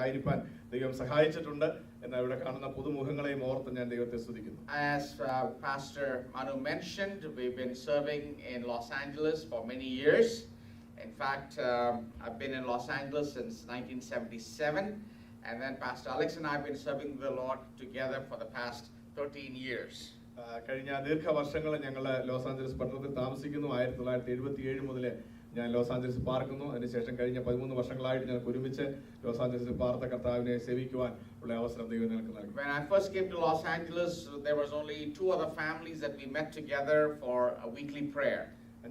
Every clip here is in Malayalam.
ആയിരിക്കാൻ ദൈവം സഹായിച്ചിട്ടുണ്ട്. എന്നാൽ ഇവിടെ കാണുന്ന പുതുമുഖങ്ങളെയും ഓർത്ത് ഞാൻ ദൈവത്തെ സ്തുതിക്കുന്നു. As Pastor Manu mentioned, we've been serving in Los Angeles for many years. In fact, I've been in Los Angeles since 1977, and then Pastor Alex and I have been serving the Lord together for the past 13 years. കഴിഞ്ഞ ദീർഘവർഷങ്ങൾ ഞങ്ങൾ ലോസ് ആഞ്ചലസ് പട്ടണത്തിൽ താമസിക്കുന്നു. 1977 മുതൽ ഞാൻ ലോസ് ആഞ്ചലസ് പാർക്കുന്നു. അതിനുശേഷം കഴിഞ്ഞ 13 വർഷങ്ങളായിട്ട് ഞങ്ങൾക്ക് ഒരുമിച്ച് ലോസ് ആഞ്ചലസിൽ പാർത്ത കർത്താവിനെ സേവിക്കുവാൻ ഉള്ള അവസരം ദൈവം ഞങ്ങൾക്ക് നൽകി. When I first came to Los Angeles, there was only 2 other families that we met together for a weekly prayer.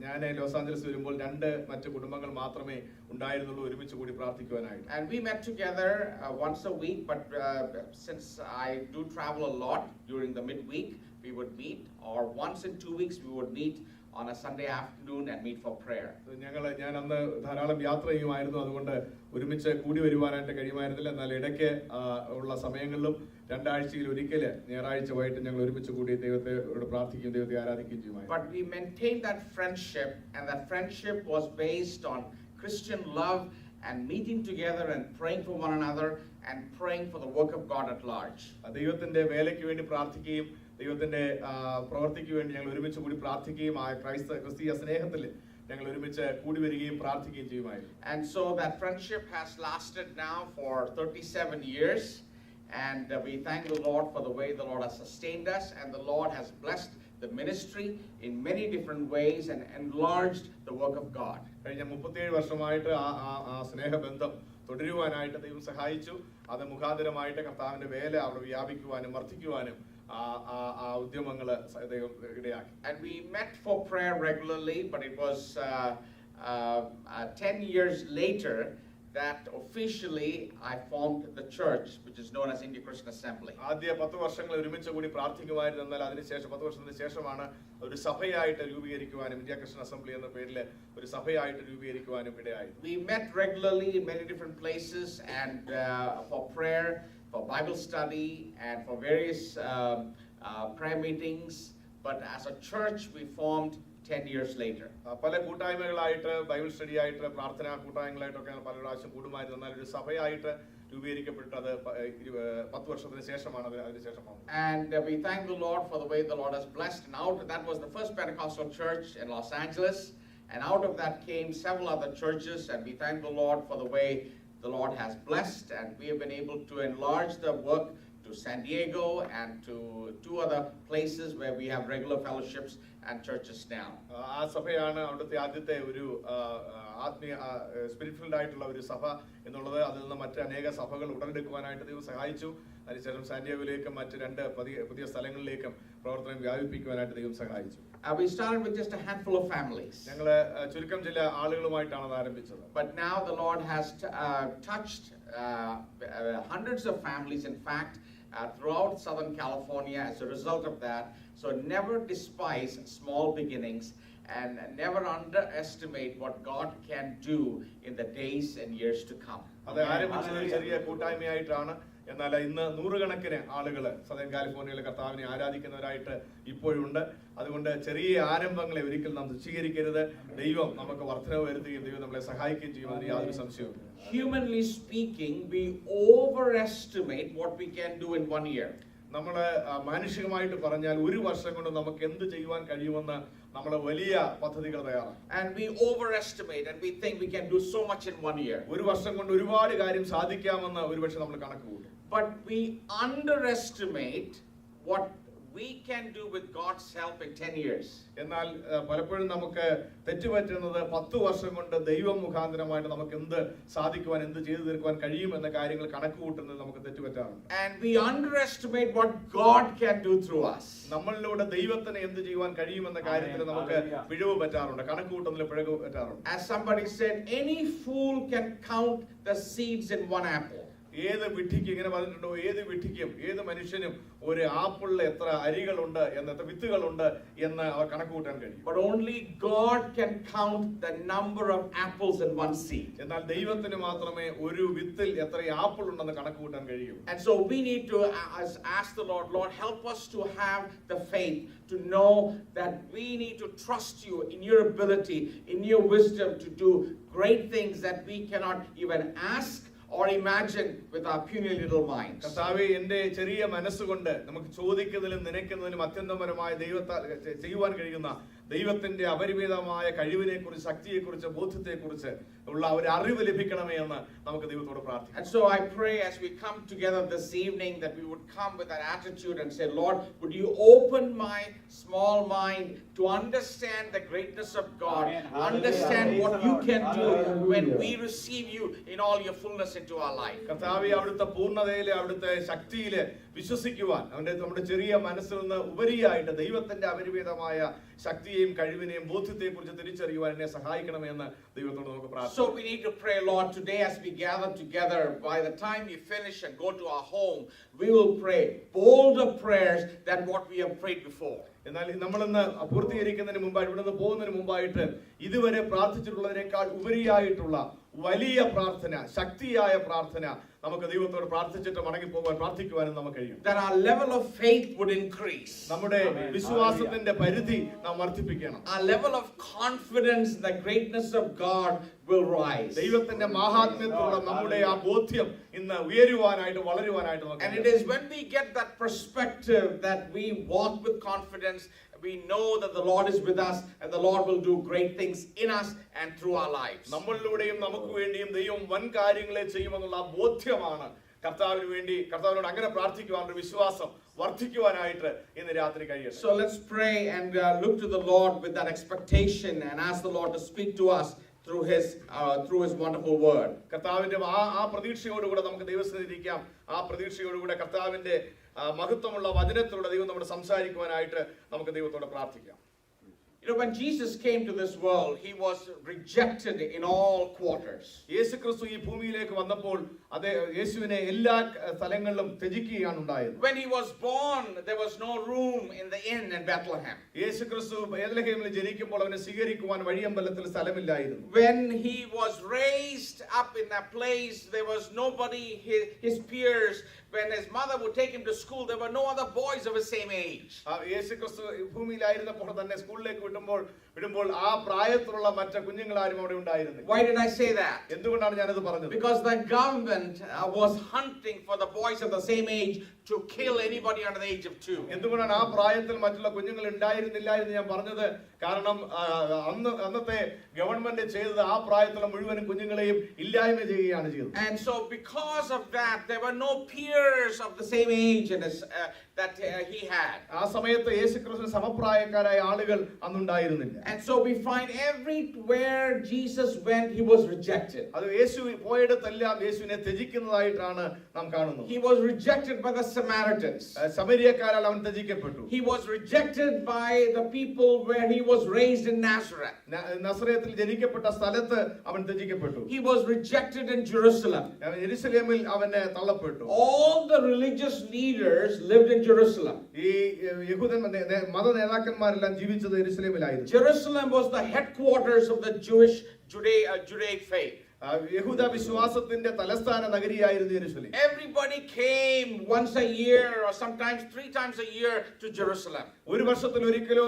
ഞാൻ ലോസ് ആഞ്ചലസ് വരുമ്പോൾ 2 മറ്റു കുടുംബങ്ങൾ മാത്രമേ ഉണ്ടായിരുന്നുള്ളൂ ഒരുമിച്ച് കൂടി പ്രാർത്ഥിക്കുവാനായിട്ട്. And we met together once a week, but since I do travel a lot during the midweek, we would meet, or once in 2 weeks we would meet on a Sunday afternoon and meet for prayer. ഞാൻ അന്ന് ധാരാളം യാത്ര ചെയ്യുമായിരുന്നു. അതുകൊണ്ട് ഒരുമിച്ച് കൂടി വരുവാനായിട്ട് കഴിയുമായിരുന്നില്ല. എന്നാൽ ഇടയ്ക്ക് ഉള്ള സമയങ്ങളിലും 2 ആഴ്ചയിൽ ഒരിക്കൽ ഞായറാഴ്ച വൈകിട്ട് ഞങ്ങൾ ഒരുമിച്ച് കൂടി ദൈവത്തോട് പ്രാർത്ഥിക്കുകയും ദൈവത്തെ ആരാധിക്കുകയും ചെയ്യുമായിരുന്നു. But we maintained that friendship, and that friendship was based on Christian love and meeting together and praying for one another and praying for the work of God at large. ദൈവത്തിന്റെ വേലയ്ക്ക് വേണ്ടി പ്രാർത്ഥിക്കുകയും ദൈവത്തിന്റെ പ്രവൃത്തിക്ക് വേണ്ടി ഞങ്ങൾ ഒരുമിച്ച് കൂടി പ്രാർത്ഥിക്കുകയും ക്രിസ്തീയ സ്നേഹത്തിൽ ഞങ്ങൾ ഒരുമിച്ച് കൂടി വരികയും പ്രാർത്ഥിക്കുകയും ചെയ്യുമായിരുന്നു. And so that friendship has lasted now for 37 years, and we thank the Lord for the way the Lord has sustained us, and the Lord has blessed the ministry in many different ways and enlarged the work of God. കഴിഞ്ഞ 37 വർഷമായിട്ട് ആ സ്നേഹബന്ധം തുടരുവാനായിട്ട് ദൈവം സഹായിച്ചു. അത് മുഖാന്തരമായിട്ട് കർത്താവിന്റെ വേല അവിടെ വ്യാപിക്കുവാനും വർദ്ധിക്കുവാനും ആ ഉദ്യമങ്ങൾ ദൈവം ഇടയാക്കി. And we met for prayer regularly, but it was 10 years later that officially I formed the church, which is known as India Christian Assembly. ആദ്യ 10 വർഷങ്ങൾ ഒരുമിച്ച് കൂടി പ്രാർത്ഥിക്കുമായിരുന്നു. എന്നാൽ അതിനുശേഷം 10 വർഷത്തിന് ശേഷമാണ് ഒരു സഭയായിട്ട് രൂപീകരിക്കുവാനും ഇന്ത്യ ക്രിസ്ത്യൻ അസംബ്ലി എന്ന പേരിൽ ഒരു സഭയായിട്ട് രൂപീകരിക്കുവാനും ഇടയായി. We met regularly in many different places, and for prayer, for Bible study, and for various prayer meetings. But as a church, we formed 10 years later. പല കൂട്ടായ്മകളായിട്ട് ബൈബിൾ സ്റ്റഡി ആയിട്ട് പ്രാർത്ഥനാ കൂട്ടായ്മകളായിട്ടൊക്കെ പല പ്രാവശ്യം കൂടുമായിരുന്നു. എന്നാൽ ഒരു സഭയായിട്ട് രൂപീകരിക്കപ്പെട്ടത് 10 വർഷത്തിന് ശേഷമാണ്. അതിനുശേഷം And we thank the Lord for the way the Lord has blessed. And out of that was the first Pentecostal church in Los Angeles, and out of that came several other churches, and we thank the Lord for the way the Lord has blessed, and we have been able to enlarge the work to San Diego and to 2 other places where we have regular fellowships and churches now. ആ സഭയാണ് അവിടുത്തെ ആദ്യത്തെ ഒരു ആത്മീയ സ്പിരിറ്റ്ഫുൾ ആയിട്ടുള്ള ഒരു സഭ എന്നുള്ളത്. അതിൽ നിന്ന് മറ്റ് അനേക സഭകൾ ഉടലെടുക്കുവാനായിട്ട് ദൈവം സഹായിച്ചു. അതിനുശേഷം സാന്റിയാഗോയിലേക്കും മറ്റ് 2 പുതിയ സ്ഥലങ്ങളിലേക്കും പ്രവർത്തനം വ്യാപിപ്പിക്കുവാനായിട്ട് ദൈവം സഹായിച്ചു. We started with just a handful of families. ഞങ്ങൾ ചുരുക്കം ചില ആളുകളുമായിട്ടാണ് അത് ആരംഭിച്ചത്. But now the Lord has touched hundreds of families, in fact, throughout Southern California as a result of that. So never despise small beginnings, and never underestimate what God can do in the days and years to come. അത് ആരംഭിച്ചത് ചെറിയ കൂട്ടായ്മയായിട്ടാണ്. എന്നാൽ ഇന്ന് നൂറുകണക്കിന് ആളുകൾ സദൻ കാലിഫോർണിയയിലെ കർത്താവിനെ ആരാധിക്കുന്നവരായിട്ട് ഇപ്പോഴുണ്ട്. അതുകൊണ്ട് ചെറിയ ആരംഭങ്ങളെ ഒരിക്കലും നാം തുച്ഛീകരിക്കരുത്. ദൈവം നമുക്ക് വർധനവ് വരുത്തുകയും ദൈവം നമ്മളെ സഹായിക്കുകയും ചെയ്യും. അതിന് യാതൊരു സംശയവും. Humanly speaking, we overestimate what we can do in 1 year. നമ്മൾ മാനുഷികമായിട്ട് പറഞ്ഞാൽ 1 വർഷം കൊണ്ട് നമുക്ക് എന്ത് ചെയ്യുവാൻ കഴിയുമെന്ന് നമ്മൾ വലിയ പദ്ധതികൾ തയ്യാറാണ്. And we overestimate and we think we can do so much in 1 year. 1 വർഷം കൊണ്ട് ഒരുപാട് കാര്യം സാധിക്കാമെന്ന് ഒരുപക്ഷെ നമ്മൾ കണക്ക് കൂട്ടും. But we underestimate what we can do with God's help in 10 years. എന്നാൽ പലപ്പോഴും നമുക്ക് തെറ്റുപറ്റുന്നത് 10 വർഷം കൊണ്ട് ദൈവം മുഖാന്തരമായിട്ട് നമുക്ക് എന്ത് സാധിക്കുവാൻ എന്ത് ചെയ്തു തീർക്കുവാൻ കഴിയും എന്ന കാര്യങ്ങൾ കണക്ക് കൂട്ടുന്നത് നമുക്ക് തെറ്റുപറ്റാറുണ്ട്. And we underestimate what God can do through us. നമ്മളിലൂടെ ദൈവത്തിന് എന്ത് ചെയ്യുവാൻ കഴിയുമെന്ന കാര്യത്തിൽ നമുക്ക് പിഴവ് പറ്റാറുണ്ട്, കണക്ക് കൂട്ടുന്നതിൽ പിഴവ് പറ്റാറുണ്ട്. As somebody said, any fool can count the seeds in one apple. ഏത് വിഡ്ഢിക്കും ഇങ്ങനെ പറഞ്ഞിട്ടുണ്ടോ, ഏത് വിഡ്ഢിക്കും ഏത് മനുഷ്യനും ഒരു ആപ്പിളിൽ എത്ര അരികളുണ്ട് എന്ന് എത്ര വിത്തുകളുണ്ട് എന്ന് അവർ കണക്ക് കൂട്ടാൻ കഴിയും. But only God can count the number of apples in one seed. എന്നാൽ ദൈവത്തിന് മാത്രമേ ഒരു വിത്തിൽ എത്ര ആപ്പിൾ ഉണ്ടെന്ന് കണക്ക് കൂട്ടാൻ കഴിയൂ. And so we need to ask the Lord, Lord, help us to have the faith to know that we need to trust you in your ability, in your wisdom to do great things that we cannot even ask or imagine with our puny little minds. കർത്താവേ, എന്റെ ചെറിയ മനസ്സുകൊണ്ട് നമുക്ക് ചോദിക്കുന്നതിലും നനയ്ക്കുന്നതിലും അത്യന്തപരമായ ദൈവത്താൽ ചെയ്യുവാൻ കഴിയുന്ന ദൈവത്തിന്റെ അപരിമിതമായ കഴിവിനെ കുറിച്ച്, ശക്തിയെ കുറിച്ച്, ബോധ്യത്തെ കുറിച്ച് ഉള്ള ഒരു അറിവ് ലഭിക്കണമേ എന്ന് നമുക്ക് ദൈവത്തോട് പ്രാർത്ഥിക്കാം. And so I pray as we come together this evening that we would come with that attitude and say, Lord, would you open my small mind to understand the greatness of God, understand what you can do when we receive you in all your fullness into our life. കർത്താവേ, അവിടുത്തെ പൂർണ്ണതയിലെ, അവിടുത്തെ ശക്തിയിലെ വിശ്വസിക്കുവാൻ നമ്മുടെ ചെറിയ മനസ്സിൽ നിന്ന് ഉപരിയായിട്ട് ദൈവത്തിന്റെ അപരിമിതമായ ശക്തിയെയും കഴിവിനെയും ബോധ്യത്തെയും കുറിച്ച് തിരിച്ചറിയുവാൻ എന്നെ സഹായിക്കണമെന്ന് ദൈവത്തോട് നമുക്ക് പ്രാർത്ഥിക്കാം. So we need to pray, Lord, today as we gather together, by the time we finish and go to our home, we will pray bolder prayers than what we have prayed before. എന്നാൽ നമ്മളിന്ന് പൂർത്തീകരിക്കുന്നതിന് മുമ്പായിട്ട്, ഇവിടുന്ന് പോകുന്നതിന് മുമ്പായിട്ട് ഇതുവരെ പ്രാർത്ഥിച്ചിട്ടുള്ളതിനേക്കാൾ ഉപരിയായിട്ടുള്ള വലിയ പ്രാർത്ഥന, ശക്തിയായ പ്രാർത്ഥന നമുക്ക് ദൈവത്തോട് പ്രാർത്ഥിച്ചിട്ട് മടങ്ങി പോകാൻ പ്രാർത്ഥിക്കുവാനും നമുക്ക് കഴിയും. That our level of faith would increase. നമ്മുടെ വിശ്വാസത്തിന്റെ പരിധി നാം വർദ്ധിപ്പിക്കണം. Our level of confidence in the greatness of God will rise. ദൈവത്തിന്റെ മഹാത്മ്യത്തിലുള്ള നമ്മുടെ ആ ബോധ്യം ഇന്ന് ഉയരുവാനായിട്ട്, വളരുവാനായിട്ട് നമുക്ക്. And it is when we get that perspective that we walk with confidence. We know that the Lord is with us and the Lord will do great things in us and through our lives. നമ്മളിലൂടെയും നമുക്ക് വേണ്ടിയും ദൈവം വൻ കാര്യങ്ങളെ ചെയ്യുമെന്നുള്ള ബോധ്യമാണ് കർത്താവിനോട് അങ്ങനെ പ്രാർത്ഥിക്കുവാനുള്ള വിശ്വാസം വർദ്ധിക്കുവാനായിട്ട് ഇന്ന് രാത്രി കഴിയട്ടെ. So let's pray and look to the Lord with that expectation and ask the Lord to speak to us through his wonderful word. കർത്താവിന്റെ ആ പ്രതീക്ഷയോടുകൂടെ നമുക്ക് ദൈവസന്നിധിയിലിരിക്കാം. ആ പ്രതീക്ഷയോടുകൂടെ കർത്താവിന്റെ മഹത്വമുള്ള വചനത്തിലൂടെ ദൈവം നമ്മോട് സംസാരിക്കുവാനായിട്ട് നമുക്ക് ദൈവത്തോട് പ്രാർത്ഥിക്കാം. You know, when Jesus came to this world, he was rejected in all quarters. യേശുക്രിസ്തു ഈ ഭൂമിയിലേക്ക് വന്നപ്പോൾ യേശുവിനെ എല്ലാ സ്ഥലങ്ങളിലും ത്യജിക്കുകയാണ് ഉണ്ടായത്. When he was born, there was no room in the inn in Bethlehem. യേശുക്രിസ്തു ബേത്ലഹേമിൽ ജനിക്കുമ്പോൾ അവനെ സ്വീകരിക്കുവാൻ വഴിയമ്പലത്തിൽ സ്ഥലമില്ലായിരുന്നു. When he was raised up in that place, there was nobody, his peers. When his mother would take him to school, there were no other boys of his same age. യേശുക്രിസ്തു ഭൂമിയിലായിരുന്നപ്പോൾ തന്നെ സ്കൂളിലേക്ക് വിടുമ്പോൾ ആ പ്രായത്തിലുള്ള മറ്റു കുഞ്ഞുങ്ങളാരും അവിടെ ഉണ്ടായിരുന്നില്ല. Why did I say that? എന്തുകൊണ്ടാണ് ഞാനത് പറഞ്ഞത്? Because the government was hunting for the boys of the same age to kill anybody under the age of 2. എന്തുകൊണ്ടാണ് ആ പ്രായത്തിൽ മറ്റുള്ള കുഞ്ഞുങ്ങൾ ഉണ്ടായിരുന്നില്ല എന്ന് ഞാൻ പറഞ്ഞത്? കാരണം അന്നത്തെ ഗവൺമെന്റ് ചെയ്തത് ആ പ്രായത്തിലുള്ള മുഴുവൻ കുഞ്ഞുങ്ങളെയും ഇല്ലായ്മ ചെയ്യുകയാണ് ചെയ്തത്. And so because of that, there were no peers of the same age that he had. ആ സമയത്ത് യേശുക്രിസ്തുവിന് സമപ്രായക്കാരായ ആളുകൾ അന്നുണ്ടായിരുന്നില്ല. And so we find everywhere Jesus went, he was rejected. അത് യേശു പോയിടത്തെല്ലാം യേശുവിനെ ത്യജിക്കുന്നതായിട്ടാണ് നാം കാണുന്നത്. He was rejected by the Samaritans. സമരിയക്കാരാൽ അവൻ ത്യജിക്കപ്പെട്ടു. He was rejected by the people where he was raised in Nazareth. നസറേത്തിൽ ജനിക്കപ്പെട്ട സ്ഥലത്ത് അവൻ ത്യജിക്കപ്പെട്ടു. He was rejected in Jerusalem. യെരുശലേമിൽ അവനെ തള്ളപ്പെട്ടു. All the religious leaders lived in Jerusalem. ഈ യഹൂദൻ മത നേതാക്കന്മാരെല്ലാം ജീവിച്ചത് യെരുശലേമിലായിരുന്നു. Jerusalem was the headquarters of the Judaic faith. യഹൂദ വിശ്വാസത്തിന്റെ തലസ്ഥാന നഗരിയായിരുന്നു യെരുശലേം. Everybody came once a year or sometimes 3 times a year to Jerusalem. ഒരു വർഷത്തിൽ ഒരിക്കലോ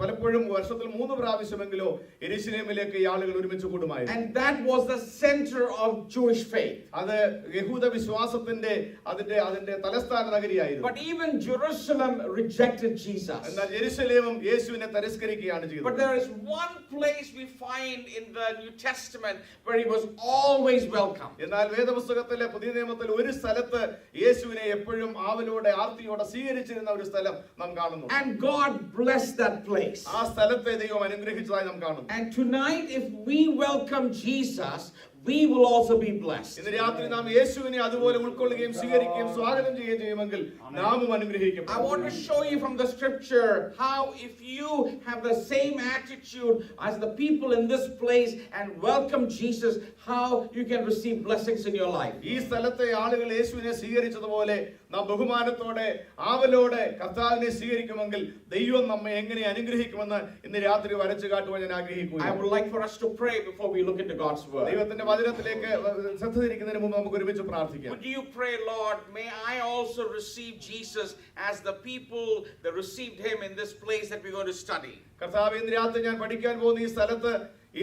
പലപ്പോഴും വർഷത്തിൽ 3 പ്രാവശ്യമെങ്കിലോ യെരുശലേമിലേക്ക് ഈ ആളുകൾ ഒരുമിച്ച് കൂടുമായിരുന്നു. And that was the center of Jewish faith. അത് യഹൂദ വിശ്വാസത്തിന്റെ അതിന്റെ തലസ്ഥാന നഗരിയായിരുന്നു. But even Jerusalem rejected Jesus. എന്നാൽ യെരുശലേമും യേശുവിനെ തിരസ്കരിക്കുകയാണ് ചെയ്തത്. But there is one place we find in the New Testament where he was always welcome. എന്നാൽ വേദപുസ്തകത്തിലെ പുതിയ നിയമത്തിൽ ഒരു സ്ഥലത്ത് യേശുവിനെ എപ്പോഴും ആവലോടെ ആർത്തിയോടെ സ്വീകരിച്ചിരുന്ന ഒരു സ്ഥലം നാം കാണുന്നു. And God blessed that place. ആ സ്ഥലത്തെ ദൈവം അനുഗ്രഹിച്ചതായി നാം കാണുന്നു. And tonight if we welcome Jesus, we will also be blessed. ഇന്ന് രാത്രി നാം യേശുവിനെ അതുപോലെ ഉൾക്കൊള്ളുകയും സ്വീകരിക്കുകയും സ്വാഗതം ചെയ്യുകയും ചെയ്യുമെങ്കിൽ നാമും അനുഗ്രഹിക്കും. I want to show you from the scripture how if you have the same attitude as the people in this place and welcome Jesus, how you can receive blessings in your life. ഈ സ്ഥലത്തെ ആളുകൾ യേശുവിനെ സ്വീകരിച്ചതുപോലെ നാം ബഹുമാനത്തോടെ ആവലോടെ കർത്താവിനെ സ്വീകരിക്കുമെങ്കിൽ ദൈവം നമ്മെ എങ്ങനെ അനുഗ്രഹിക്കുമെന്ന് ഇന്ന് രാത്രി വരച്ചു കാട്ടുവാൻ ഞാൻ ആഗ്രഹിക്കുന്നു. I would like for us to pray before we look into God's word. ദൈവത്തിന്റെ വചനത്തിലേക്ക് ശ്രദ്ധ തിരിക്കുന്നതിന് മുമ്പ് നമുക്ക് ഒരുമിച്ച് പ്രാർത്ഥിക്കാം. Would you pray, Lord, may I also receive Jesus as the people that received him in this place that we're going to study. കർത്താവേ, ഇന്ന് രാത്രി ഞാൻ പഠിക്കാൻ പോകുന്ന ഈ സ്ഥലത്ത്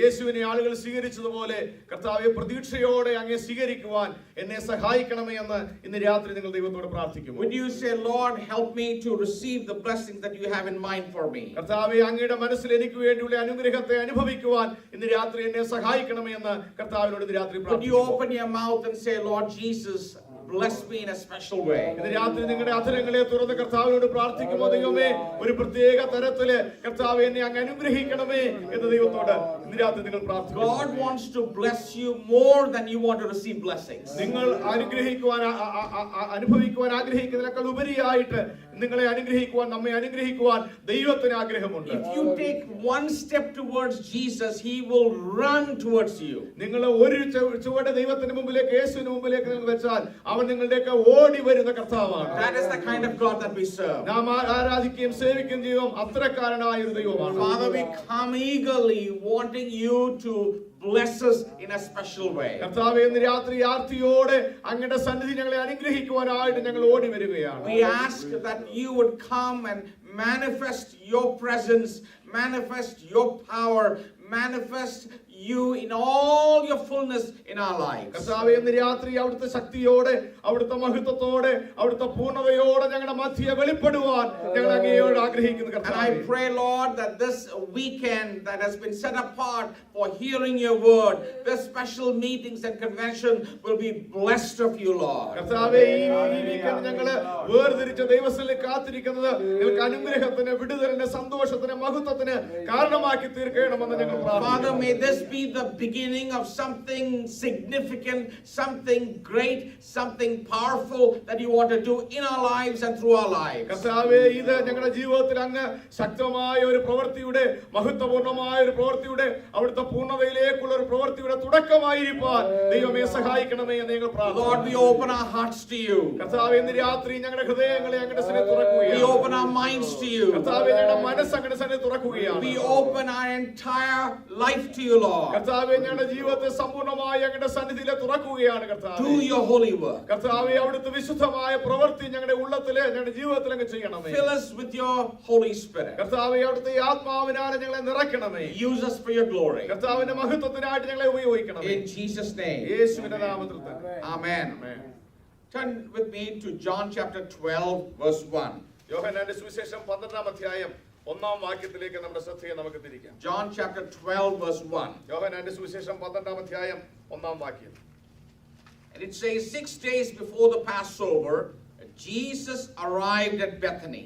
യേശുവിനെ ആളുകൾ സ്വീകരിച്ചതുപോലെ കർത്താവെ പ്രതീക്ഷയോടെ അങ്ങേ സ്വീകരിക്കുവാൻ എന്നെ സഹായിക്കണമേ എന്ന് ഇന്ന് രാത്രി നിങ്ങൾ ദൈവത്തോട് പ്രാർത്ഥിക്കുന്നു. Would you say, Lord, help me to receive the blessings that you have in mind for me? കർത്താവെ അങ്ങയുടെ മനസ്സിൽ എനിക്ക് വേണ്ടിയുള്ള അനുഗ്രഹത്തെ അനുഭവിക്കുവാൻ ഇന്ന് രാത്രി എന്നെ സഹായിക്കണമേ എന്ന് കർത്താവിനോട് ഇന്ന് രാത്രി Would you പ്രാർത്ഥിക്കുന്നു. open your mouth and say, Lord Jesus, bless me in a special way? ഇന്ന് രാത്രി നിങ്ങളുടെ അധരങ്ങളെ തുറന്ന് കർത്താവിനോട് പ്രാർത്ഥിക്കുമോ? ദൈവമേ, ഒരു പ്രത്യേക തരത്തില് കർത്താവെ എന്നെ അങ്ങ് അനുഗ്രഹിക്കണമേ എന്ന് ദൈവത്തോട് ഇന്ന് രാത്രി നിങ്ങൾ പ്രാർത്ഥിക്കുന്നു. God wants to bless you more than you want to receive blessings. നിങ്ങൾ അനുഭവിക്കുവാൻ ആഗ്രഹിക്കുന്നതിനേക്കാൾ ഉപരിയായിട്ട് നിങ്ങളെ അനുഗ്രഹിക്കുവാൻ, നമ്മെ അനുഗ്രഹിക്കുവാൻ ദൈവത്തിന് ആഗ്രഹമുണ്ട്. If you take one step towards Jesus, he will run towards you. നിങ്ങൾ ഒരു ചുവട് ദൈവത്തിന് മുമ്പിലേക്ക്, യേശുവിന് മുമ്പിലേക്ക് നിങ്ങൾ വെച്ചാൽ അവൻ നിങ്ങളുടെയൊക്കെ ഓടി വരുന്ന കർത്താവാണ്. That is the kind of God that we serve. നാം ആരാധിക്കുകയും സേവിക്കുകയും ചെയ്യും അത്രക്കാരനായ ഒരു ദൈവമാണ്. Father, we come eagerly wanting you to bless us in a special way. കർത്താവേ, ഇന്ന് രാത്രി ആർത്തിയോടെ അങ്ങയുടെ സന്നിധി ഞങ്ങളെ അനുഗ്രഹിക്കുവാനായിട്ട് ഞങ്ങൾ ഓടി വരികയാണ്. We ask that you would come and manifest your presence, manifest your power, manifest you in all your fullness in our lives. കർത്താവേ, ഇന്ന് രാത്രി അവിടുത്തെ ശക്തിയോടെ, അവിടുത്തെ മഹത്വത്തോടെ, അവിടുത്തെ പൂർണ്ണതയോടെ ഞങ്ങളുടെ മധ്യയെ വെളിപ്പെടുവാൻ ഞങ്ങൾ അങ്ങയോട് ആഗ്രഹിക്കുന്നു And കർത്താവേ. I pray, Lord, that this weekend that has been set apart for hearing your word, this special meetings and convention will be blessed of you, Lord. കർത്താവേ, ഈ വീക്കെൻഡ് ഞങ്ങള് വേർതിരിച്ച ദൈവസ്ഥലിൽ കാത്തിരിക്കുന്നത് നിങ്ങൾക്ക് അനുഗ്രഹത്തിന്, വിടുതലിന്, സന്തോഷത്തിന്, മഹത്വത്തിന് കാരണമാക്കി തീർക്കണമെന്ന് ഞങ്ങൾ പ്രാർത്ഥിക്കുന്നു. Father, may this be the beginning of something significant, something great, something powerful that you want to do in our lives and through our lives. കർത്താവേ, ഇത് ഞങ്ങളുടെ ജീവിതത്തിൽ അങ്ങ് ശക്തമായ ഒരു പ്രവൃത്തിയുടെ, മഹത്വപൂർണ്ണമായ ഒരു പ്രവൃത്തിയുടെ, അവിടുത്തെ പൂർണ്ണതയിലേക്കുള്ള ഒരു പ്രവൃത്തിയുടെ തുടക്കമായിരിക്കാൻ ദൈവമേ സഹായിക്കണമേ എന്ന് ഞങ്ങൾ Lord, പ്രാർത്ഥിക്കുന്നു. we open our hearts to you. കർത്താവേ, ഇന്ന് രാത്രി ഞങ്ങളുടെ ഹൃദയങ്ങളെ അങ്ങയുടെ സന്നിധിയിൽ We തുറക്കുകയാണ്. open our minds to you. കർത്താവേ, ഞങ്ങളുടെ മനസ്സ് അങ്ങയുടെ സന്നിധിയിൽ തുറക്കുകയാണ്. We open our entire life to you, Lord. കർത്താവേ, ഞങ്ങളുടെ ജീവിതത്തെ സമ്പൂർണ്ണമായി അങ്ങയുടെ സന്നിധിയിൽ തുറക്കുകയാണ് കർത്താവേ. Do your holy work. കർത്താവേ, അവിടുത്തെ വിശുദ്ധമായ പ്രവൃത്തി ഞങ്ങളുടെ ഉള്ളത്തിലെ, ഞങ്ങളുടെ ജീവിതത്തിൽ അങ്ങ് ചെയ്യണമേ. Fill us with your Holy Spirit. കർത്താവേ, അവിടുത്തെ ആത്മാവിനാൽ ഞങ്ങളെ നിറയ്ക്കണമേ. Use us for your glory. കർത്താവിന്റെ മഹത്വത്തിനായിട്ട് ഞങ്ങളെ ഉപയോഗിക്കണമേ. In Jesus' name. യേശുവിന്റെ നാമത്തിൽ തന്നെ. Amen. Turn with me to John chapter 12, verse 1. യോഹന്നാന്റെ സുവിശേഷം 12-ാം അധ്യായം 1-ാം വാക്യത്തിലേക്ക് നമ്മുടെ ശ്രദ്ധയെ നമുക്ക് തിരിക്കാം. John chapter 12, verse 1. യോഹന്നാന്റെ സുവിശേഷം 12-ാം അധ്യായം 1-ാം വാക്യം. And it says, 6 days before the Passover, Jesus arrived at Bethany,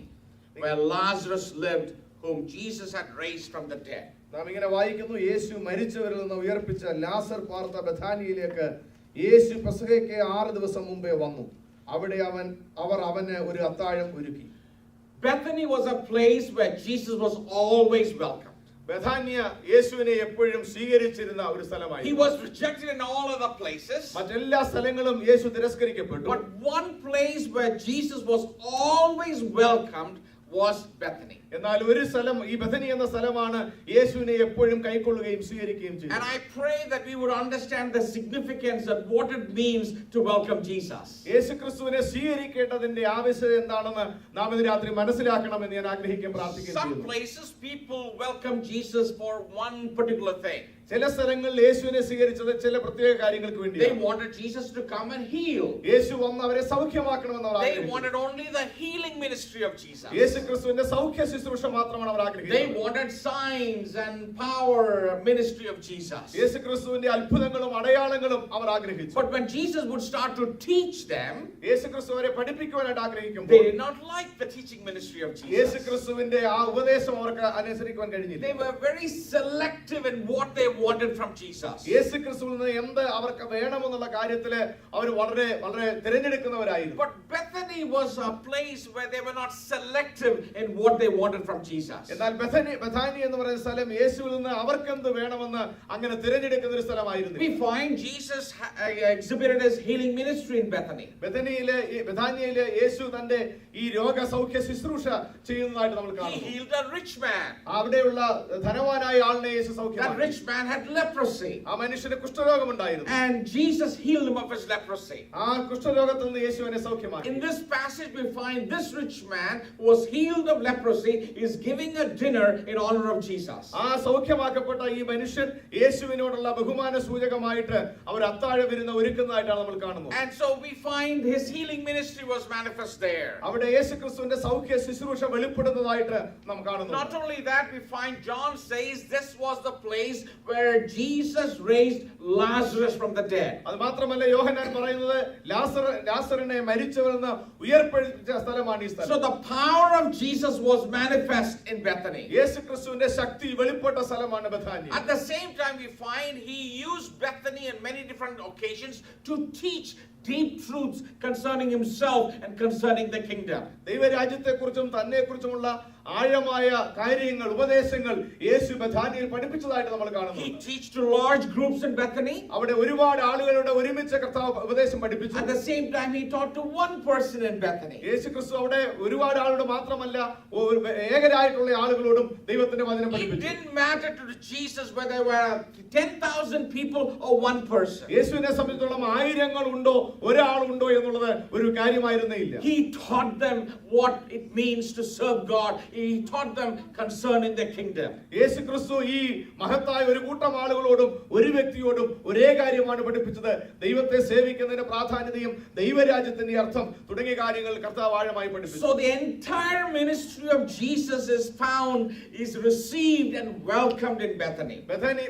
where Lazarus lived, whom Jesus had raised from the dead. നാം ഇങ്ങനെ വായിക്കുന്നു, യേശു മരിച്ചവരിൽ നിന്ന് ഉയർപ്പിച്ച ലാസർ പാർത്ത ബഥാനിയിലേക്ക് യേശു പെസഹയ്ക്ക് 6 ദിവസം മുമ്പേ വന്നു. അവിടെ അവർ അവന് ഒരു അത്താഴം ഒരുക്കി. Bethany was a place where Jesus was always welcomed. ബഥാന്യ യേശുവിനെ എപ്പോഴും സ്വീകരിച്ചിരുന്ന ഒരു സ്ഥലമായിരുന്നു. He was rejected in all other places. മറ്റെല്ലാ സ്ഥലങ്ങളും യേശു തിരസ്കരിക്കപ്പെട്ടു. But one place where Jesus was always welcomed was Bethany. എന്നാൽ ഒരു സ്ഥലം, ഈ ബഥനി എന്ന സ്ഥലമാണ് യേശുവിനെ എപ്പോഴും കൈക്കൊള്ളുകയും സ്വീകരിക്കുകയും And ചെയ്തത്. I pray that we would understand the significance of what it means to welcome Jesus. യേശുക്രിസ്തുവിനെ സ്വീകരിക്കേണ്ടതിന്റെ ആവശ്യകത എന്താണെന്ന് നാം ഇന്ന് രാത്രി മനസ്സിലാക്കണമെന്ന് ഞാൻ ആഗ്രഹിക്കുകയും പ്രാർത്ഥിക്കുകയും Some ചെയ്യുന്നു. places people welcome Jesus for one particular thing. ചില സ്ഥലങ്ങളിൽ യേശുവിനെ സ്വീകരിച്ചത് ചില പ്രത്യേക കാര്യങ്ങൾക്ക് They വേണ്ടിയാണ്. wanted Jesus to come and heal. യേശു വന്ന് അവരെ സൗഖ്യമാക്കണമെന്ന് അവർ They ആഗ്രഹിച്ചു. wanted only the healing ministry of Jesus. യേശുക്രിസ്തുവിന്റെ സൗഖ്യ ശുശ്രൂഷ മാത്രമാണ് അവർ They ആഗ്രഹിച്ചത്. wanted signs and power ministry of Jesus. യേശുക്രിസ്തുവിന്റെ അത്ഭുതങ്ങളും അടയാളങ്ങളും അവർ ആഗ്രഹിച്ചു. But when Jesus would start to teach them, യേശുക്രിസ്തു അവരെ പഠിപ്പിക്കുവാനായിട്ട് they ആഗ്രഹിക്കുമ്പോൾ did not like the teaching ministry of Jesus. യേശുക്രിസ്തുവിന്റെ ആ ഉപദേശം അവർക്ക് അനുസരിക്കുവാൻ കഴിഞ്ഞില്ല. They were very selective in what they wanted from Jesus. യേശുക്രിസ്തുവിൽ നിന്ന് എന്ത് അവർക്ക് വേണമെന്നുള്ള കാര്യത്തില് അവർ വളരെ വളരെ തിരഞ്ഞെടുക്കുന്നവരായിരുന്നു. But Bethany was a place where they were not selective in what they wanted from Jesus. എന്നാൽ ബഥാനി എന്ന് പറയുന്ന സ്ഥലം യേശുവിൽ നിന്ന് അവർക്ക് എന്ത് വേണമെന്ന് അങ്ങനെ തിരഞ്ഞെടുക്കുന്ന ഒരു സ്ഥലമായിരുന്നു. We find Jesus exhibited his healing ministry in Bethany. ബഥാനിയയിലെ യേശു തന്റെ ഈ രോഗസൗഖ്യ ശുശ്രൂഷ ചെയ്യുന്നതായിട്ട് നമ്മൾ He കാണുന്നു. healed a rich man. അവിടെയുള്ള ധനവാനായ ആളിനെ യേശു That സൗഖ്യമാക്കി. rich man had leprosy. ആ മനുഷ്യന് കുഷ്ഠരോഗമുണ്ടായിരുന്നു. And Jesus healed him of his leprosy. ആ കുഷ്ഠരോഗത്തിൽ നിന്ന് യേശു അവനെ സൗഖ്യമാക്കി. In this passage we find this rich man who was healed of leprosy is giving a dinner in honor of Jesus. ആ സൗഖ്യമാക്കപ്പെട്ട ഈ മനുഷ്യൻ യേശുവിനോടുള്ള ബഹുമാന സൂചകമായിട്ട് അവർ അത്താഴ വിരുന്ന് ഒരുക്കുന്നതായിട്ടാണ് നമ്മൾ കാണുന്നത്. And so we find his healing ministry was manifest there. അവിടെ യേശുക്രിസ്തുവിന്റെ സൗഖ്യ ശുശ്രൂഷ വെളിപ്പെടുന്നതായിട്ട് നാം കാണുന്നു. Not only that, we find John says this was the place where Jesus raised Lazarus from the dead. അത് മാത്രമല്ല യോഹന്നാൻ പറയുന്നത് ലാസറിനെ മരിച്ചവരിൽ നിന്ന് ഉയർപ്പിച്ച സ്ഥലമാണ് ഈ സ്ഥലം. So the power of Jesus was manifest in Bethany. യേശുക്രിസ്തുവിന്റെ ശക്തി വെളിപ്പെട്ട സ്ഥലമാണ് ബഥാനിയ. At the same time, we find he used Bethany in many different occasions to teach deep truths concerning himself and concerning the kingdom. ദൈവരാജ്യത്തെക്കുറിച്ചും തന്നെക്കുറിച്ചുമുള്ള ആഴമായ കാര്യങ്ങൾ ഉപദേശങ്ങൾ യേശു ബഥാനിയിൽ പഠിപ്പിച്ചതായിട്ട് നമ്മൾ കാണുന്നു. He teach to large groups in Bethany. അവിടെ ഒരുപാട് ആളുകളുടെ ഒരുമിച്ച് കർത്താവ് ഉപദേശം പഠിപ്പിച്ചു. At the same time, he taught to one person in Bethany. യേശുക്രിസ്തു അവിടെ ഒരുപാട് ആളുകളോട് മാത്രമല്ല ഏകരായിട്ടുള്ള ആളുകളോടും ദൈവത്തിന്റെ വചനം It പഠിപ്പിച്ചു. didn't matter to Jesus whether there were 10,000 people or one person. യേശുവിനെ സംബന്ധിച്ചിടത്തോളം ആയിരങ്ങൾ ഉണ്ടോ ഒരാളുണ്ടോ എന്നുള്ളത് ഒരു കാര്യമായിരുന്നേ ഇല്ല. He taught them what it means to serve God. He taught them concerning the kingdom. യേശുക്രിസ്തു ഈ മഹത്തായ ഒരു കൂട്ടം ആളുകളോടും ഒരു വ്യക്തിയോടും ഒരേ കാര്യമാണ് പഠിപ്പിച്ചത്. ദൈവത്തെ സേവിക്കുന്നതിന്റെ പ്രാധാന്യതയും ദൈവരാജ്യത്തിന്റെ അർത്ഥം തുടങ്ങിയ കാര്യങ്ങൾ കർത്താവ് ആഴമായി പഠിപ്പിച്ചു. So the entire ministry of Jesus is found, is received and welcomed in Bethany.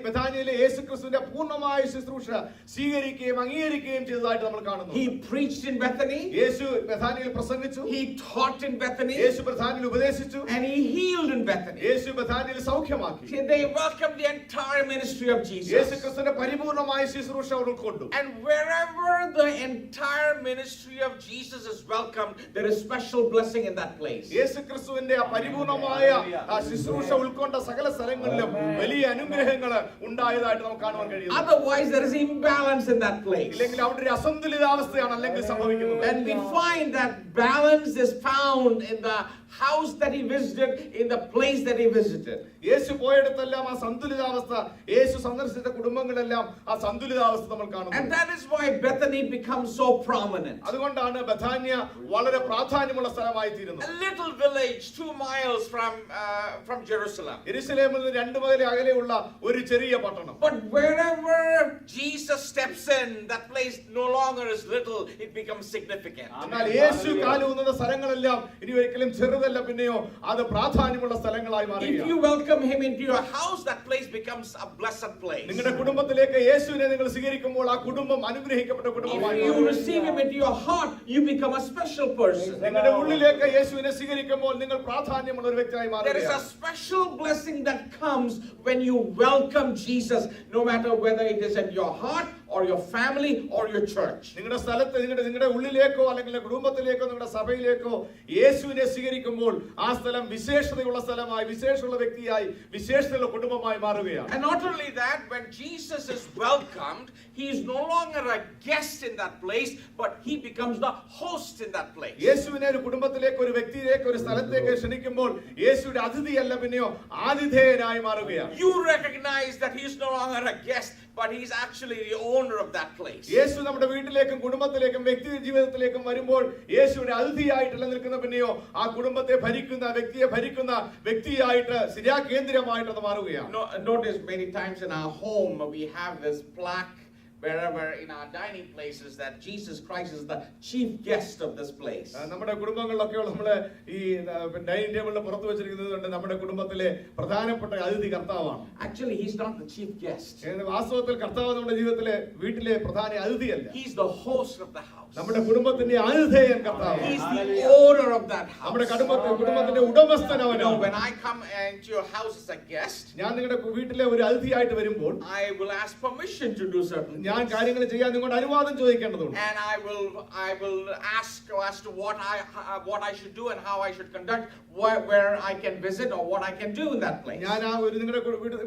ബഥാനിയിലെ യേശുക്രിസ്തുവിന്റെ പൂർണ്ണമായ ശുശ്രൂഷ സ്വീകരിക്കുകയും അംഗീകരിക്കുകയും ചെയ്തതായിട്ട് നമ്മൾ കാണുന്നു. He preached in Bethany. യേശു ബഥാനിയിൽ പ്രസംഗിച്ചു. He taught in Bethany. യേശു ബഥാനിയിൽ ഉപദേശിച്ചു. And he healed in Bethany. യേശു ബഥാനിയിൽ സൗഖ്യമാക്കി. They welcomed the entire ministry of Jesus. യേശുക്രിസ്തുവിന്റെ പരിപൂർണ്ണമായ ശുശ്രൂഷ അവർ ഉൾക്കൊണ്ടു. And wherever the entire ministry of Jesus is welcomed, there is special blessing in that place. യേശുക്രിസ്തുവിന്റെ ആ പരിപൂർണ്ണമായ ആ ശുശ്രൂഷ ഉൾക്കൊണ്ട സകല സ്ഥലങ്ങളിലും വലിയ അനുഗ്രഹങ്ങൾ ഉണ്ടായതായിട്ട് നമുക്ക് കാണുവാൻ കഴിയും. Otherwise there is imbalance in that place. ഇല്ലെങ്കിൽ അവിടെ ഒരു അസന്തുലിതാവസ്ഥയാണ് അല്ലെങ്കിൽ സംഭവിക്കുന്നത്. And we find that balance is found in the house that he visited, in the place that he visited. യേശു പോയിടത്തെല്ലാം ആ സന്തുലിതാവസ്ഥ, യേശു സന്ദർശിച്ച കുടുംബങ്ങളെല്ലാം ആ സന്തുലിതാവസ്ഥ നമ്മൾ കാണുന്നു. And that is why Bethany becomes so prominent. അതുകൊണ്ടാണ് ബഥാന്യ വളരെ പ്രാധാന്യമുള്ള സ്ഥലമായി തീരുന്നത്. A little village 2 miles from Jerusalem. യെരൂശലേമിൽ നിന്ന് 2 മൈൽ അകലെയുള്ള ഒരു ചെറിയ പട്ടണം. But wherever Jesus steps in, that place no longer is little, it becomes significant. എന്നാൽ യേശു കാലൂന്നുന്ന സ്ഥലങ്ങളെല്ലാം ഇനി ഒരിക്കലും ചെറുതല്ല, പിന്നെയോ അത് പ്രാധാന്യമുള്ള സ്ഥലങ്ങളായി മാറുകയാണ്. If you welcome him into your house, that place becomes a blessed place. നിങ്ങളുടെ കുടുംബത്തിലേക്ക് യേശുവിനെ നിങ്ങൾ സ്വീകരിക്കുമ്പോൾ ആ കുടുംബം അനുഗ്രഹിക്കപ്പെട്ട കുടുംബമായി If you മാറും. receive him into your heart, you become a special person. നിങ്ങളുടെ ഉള്ളിലേക്ക് യേശുവിനെ സ്വീകരിക്കുമ്പോൾ നിങ്ങൾ പ്രാധാന്യമുള്ള ഒരു വ്യക്തിയായി There is a മാറുകയാണ്. special blessing that comes when you welcome Jesus, no matter whether it is in your heart or your family or your church. നിങ്ങളുടെ സ്ഥലത്ത് നിങ്ങളുടെ ഉള്ളിലേക്കോ അല്ലെങ്കിൽ കുടുംബത്തിലേക്കോ നിങ്ങളുടെ സഭയിലേക്കോ യേശുവിനെ സ്വീകരിക്കുമ്പോൾ ആ സ്ഥലം വിശേഷതയുള്ള സ്ഥലമായി, വിശേഷമുള്ള വ്യക്തിയായി, വിശേഷതയുള്ള കുടുംബമായി മാറുകയാണ്. And not only that, when Jesus is welcomed, he is no longer a guest in that place, but he becomes the host in that place. യേശുവിനെ ഒരു കുടുംബത്തിലേക്ക്, ഒരു വ്യക്തിയിലേക്ക്, ഒരു സ്ഥലത്തേക്ക് ക്ഷണിക്കുമ്പോൾ യേശുവിന്റെ അതിഥിയല്ല, പിന്നെയോ ആതിഥേയനായി മാറുകയാണ്. You recognize that he is no longer a guest, but he is actually the owner of that place. യേശു നമ്മുടെ വീട്ടിലേക്കും കുടുംബത്തിലേക്കും വ്യക്തി ജീവിതത്തിലേക്കും വരുമ്പോൾ യേശുവിന്റെ അതിഥിയായിട്ടല്ല നിൽക്കുന്ന, പിന്നെയോ ആ കുടുംബത്തെ ഭരിക്കുന്ന, വ്യക്തിയെ ഭരിക്കുന്ന വ്യക്തിയായിട്ട്, സ്ഥിരാകേന്ദ്രമായിട്ട് അത് മാറുകയാണ്. Notice many times in our home we have this plaque wherever in our dining places that Jesus Christ is the chief guest of this place. നമ്മുടെ കുടുംബങ്ങളിലൊക്കെ നമ്മൾ ഈ ഡൈനിങ് ടേബിളിൽ പുറത്തു വെച്ചിരിക്കുന്നത് നമ്മുടെ കുടുംബത്തിലെ പ്രധാനപ്പെട്ട അതിഥി കർത്താവാണ്. Actually, he's not the chief guest. വാസ്തവത്തിൽ കർത്താവ് നമ്മുടെ ജീവിതത്തിലെ വീട്ടിലെ പ്രധാന അതിഥിയല്ല. He's the host of the house. നമ്മുടെ കുടുംബത്തിന്റെ ആതിഥേയൻ കർത്താവ്. He's the owner of that house. നമ്മുടെ കുടുംബത്തിന്റെ ഉടമസ്ഥൻ അവനാണ്. When I come into your house as a guest, ഞാൻ നിങ്ങളുടെ വീട്ടിലെ ഒരു അതിഥിയായിട്ട് വരുമ്പോൾ I will ask permission to do certain ഞാൻ കാര്യങ്ങൾ ചെയ്യാൻ നിങ്ങളുടെ അനുവാദം ചോദിക്കേണ്ടതുണ്ട്. And I will ask as to what I should do and how I should conduct, where I can visit or what I can do in that place. ഞാൻ നിങ്ങളുടെ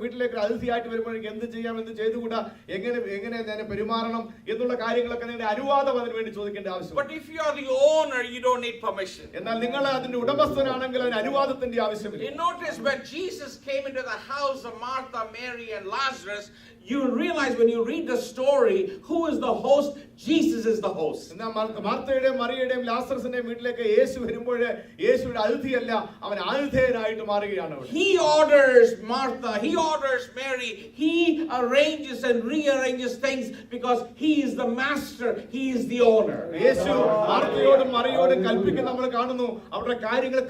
വീട്ടിലേക്ക് അതിഥിയായിട്ട് വരുമ്പോൾ എനിക്ക് എന്ത് ചെയ്യാം, എന്ത് ചെയ്തുകൂടാ, എങ്ങനെ ഞാൻ പെരുമാറണം എന്നുള്ള കാര്യങ്ങളൊക്കെ നിങ്ങളുടെ അനുവാദം അതിന് വേണ്ടി വേണ്ടി ചോദിക്കേണ്ട ആവശ്യം. But if you are the owner, you don't need permission. എന്നാൽ നിങ്ങൾ അതിന്റെ ഉടമസ്ഥനാണെങ്കിൽ അതിന് അനുവാദത്തിന്റെ ആവശ്യമില്ല. You notice when Jesus came into the house of Martha, Mary, and Lazarus, you realize when you read the story, who is the host? Jesus is the host. എന്നാൽ മാർത്തയുടെയും മറിയയുടെയും ലാസറസിന്റെയും വീട്ടിലേക്ക് യേശു വരുമ്പോൾ യേശുയുടെ അതിഥിയല്ല, അവൻ ആതിഥേയനായിട്ട് മാറുകയാണ്. He orders Martha, he orders Mary, he arranges and rearranges things because he is the master, he is the owner. യേശു മാർത്തയോടും മറിയയോടും കൽപ്പിക്കുന്ന നമ്മൾ കാണുന്നു, അവരുടെ കാര്യങ്ങൾ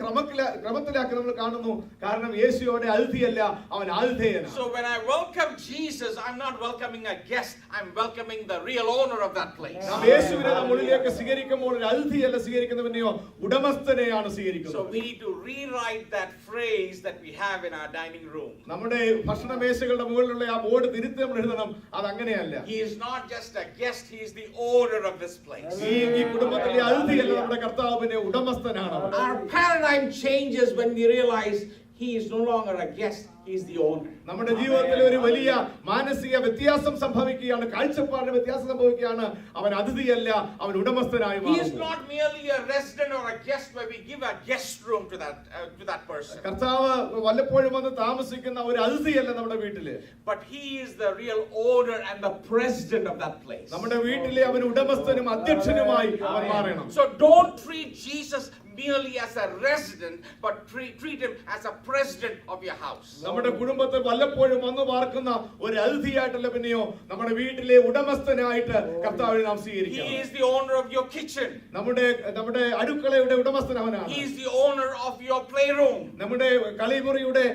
ക്രമത്തിലാക്കി നമ്മൾ കാണുന്നു. കാരണം യേശുയുടെ അതിഥിയല്ല, അവൻ ആതിഥേയനാണ്. So when I welcome Jesus, I'm not welcoming a guest, I'm welcoming the real owner of that place. നാം യേശുവിനെ നമ്മളിലേക്ക് സ്വീകരിക്കുമ്പോൾ ഒരു അതിഥിയല്ല സ്വീകരിക്കുന്നവനെയോ ഉടമസ്ഥനെയാണ് So സ്വീകരിക്കുന്നത്. we need to rewrite that phrase that we have in our dining room. നമ്മുടെ ഭക്ഷണമേശകളുടെ മുകളിലുള്ള ആ ബോർഡ് തിരുത്തി നമ്മൾ എഴുതണം. അത് അങ്ങനെയല്ല. He is not just a guest, he is the owner of this place. ഈ കുടുംബത്തിലെ അതിഥിയല്ല, നമ്മുടെ കർത്താവിന്റെ ഉടമസ്ഥനാണ് അവൻ. Our paradigm changes when we realize he is no longer a guest, he is the owner. നമ്മുടെ ജീവിതത്തിൽ ഒരു വലിയ മാനസിക വ്യത്യാസം സംഭവിക്കുകയാണ്, കാഴ്ചപ്പാടിന് വ്യത്യാസം സംഭവിക്കുകയാണ്. അവൻ അതിഥിയല്ല, അവൻ ഉടമസ്ഥനായി He is മാറുന്നു. not merely a resident or a guest where we give a guest room to that person. കർത്താവ് വല്ലപ്പോഴും വന്ന് താമസിക്കുന്ന ഒരു അതിഥിയല്ല നമ്മുടെ വീട്ടില്. But he is the real owner and the president of that place. നമ്മുടെ വീട്ടിലെ അവൻ ഉടമസ്ഥനും അധ്യക്ഷനുമായി അവൻ മാറണം. So don't treat Jesus merely as a resident, but treat him as a president of your house. നമ്മുടെ കുടുംബത്തിൽ വല്ലപ്പോഴും വന്നു പാർക്കുന്ന ഒരു അതിഥിയായിട്ടല്ല, പിന്നെയോ നമ്മുടെ വീട്ടിലെ ഉടമസ്ഥനായിട്ട് കർത്താവിനെ നാം He സ്വീകരിക്കണം. is the owner of your kitchen. നമ്മുടെ അടുക്കളയുടെ ഉടമസ്ഥൻ അവനാണ്. He is the owner of your playroom. നമ്മുടെ കളിമുറിയുടെ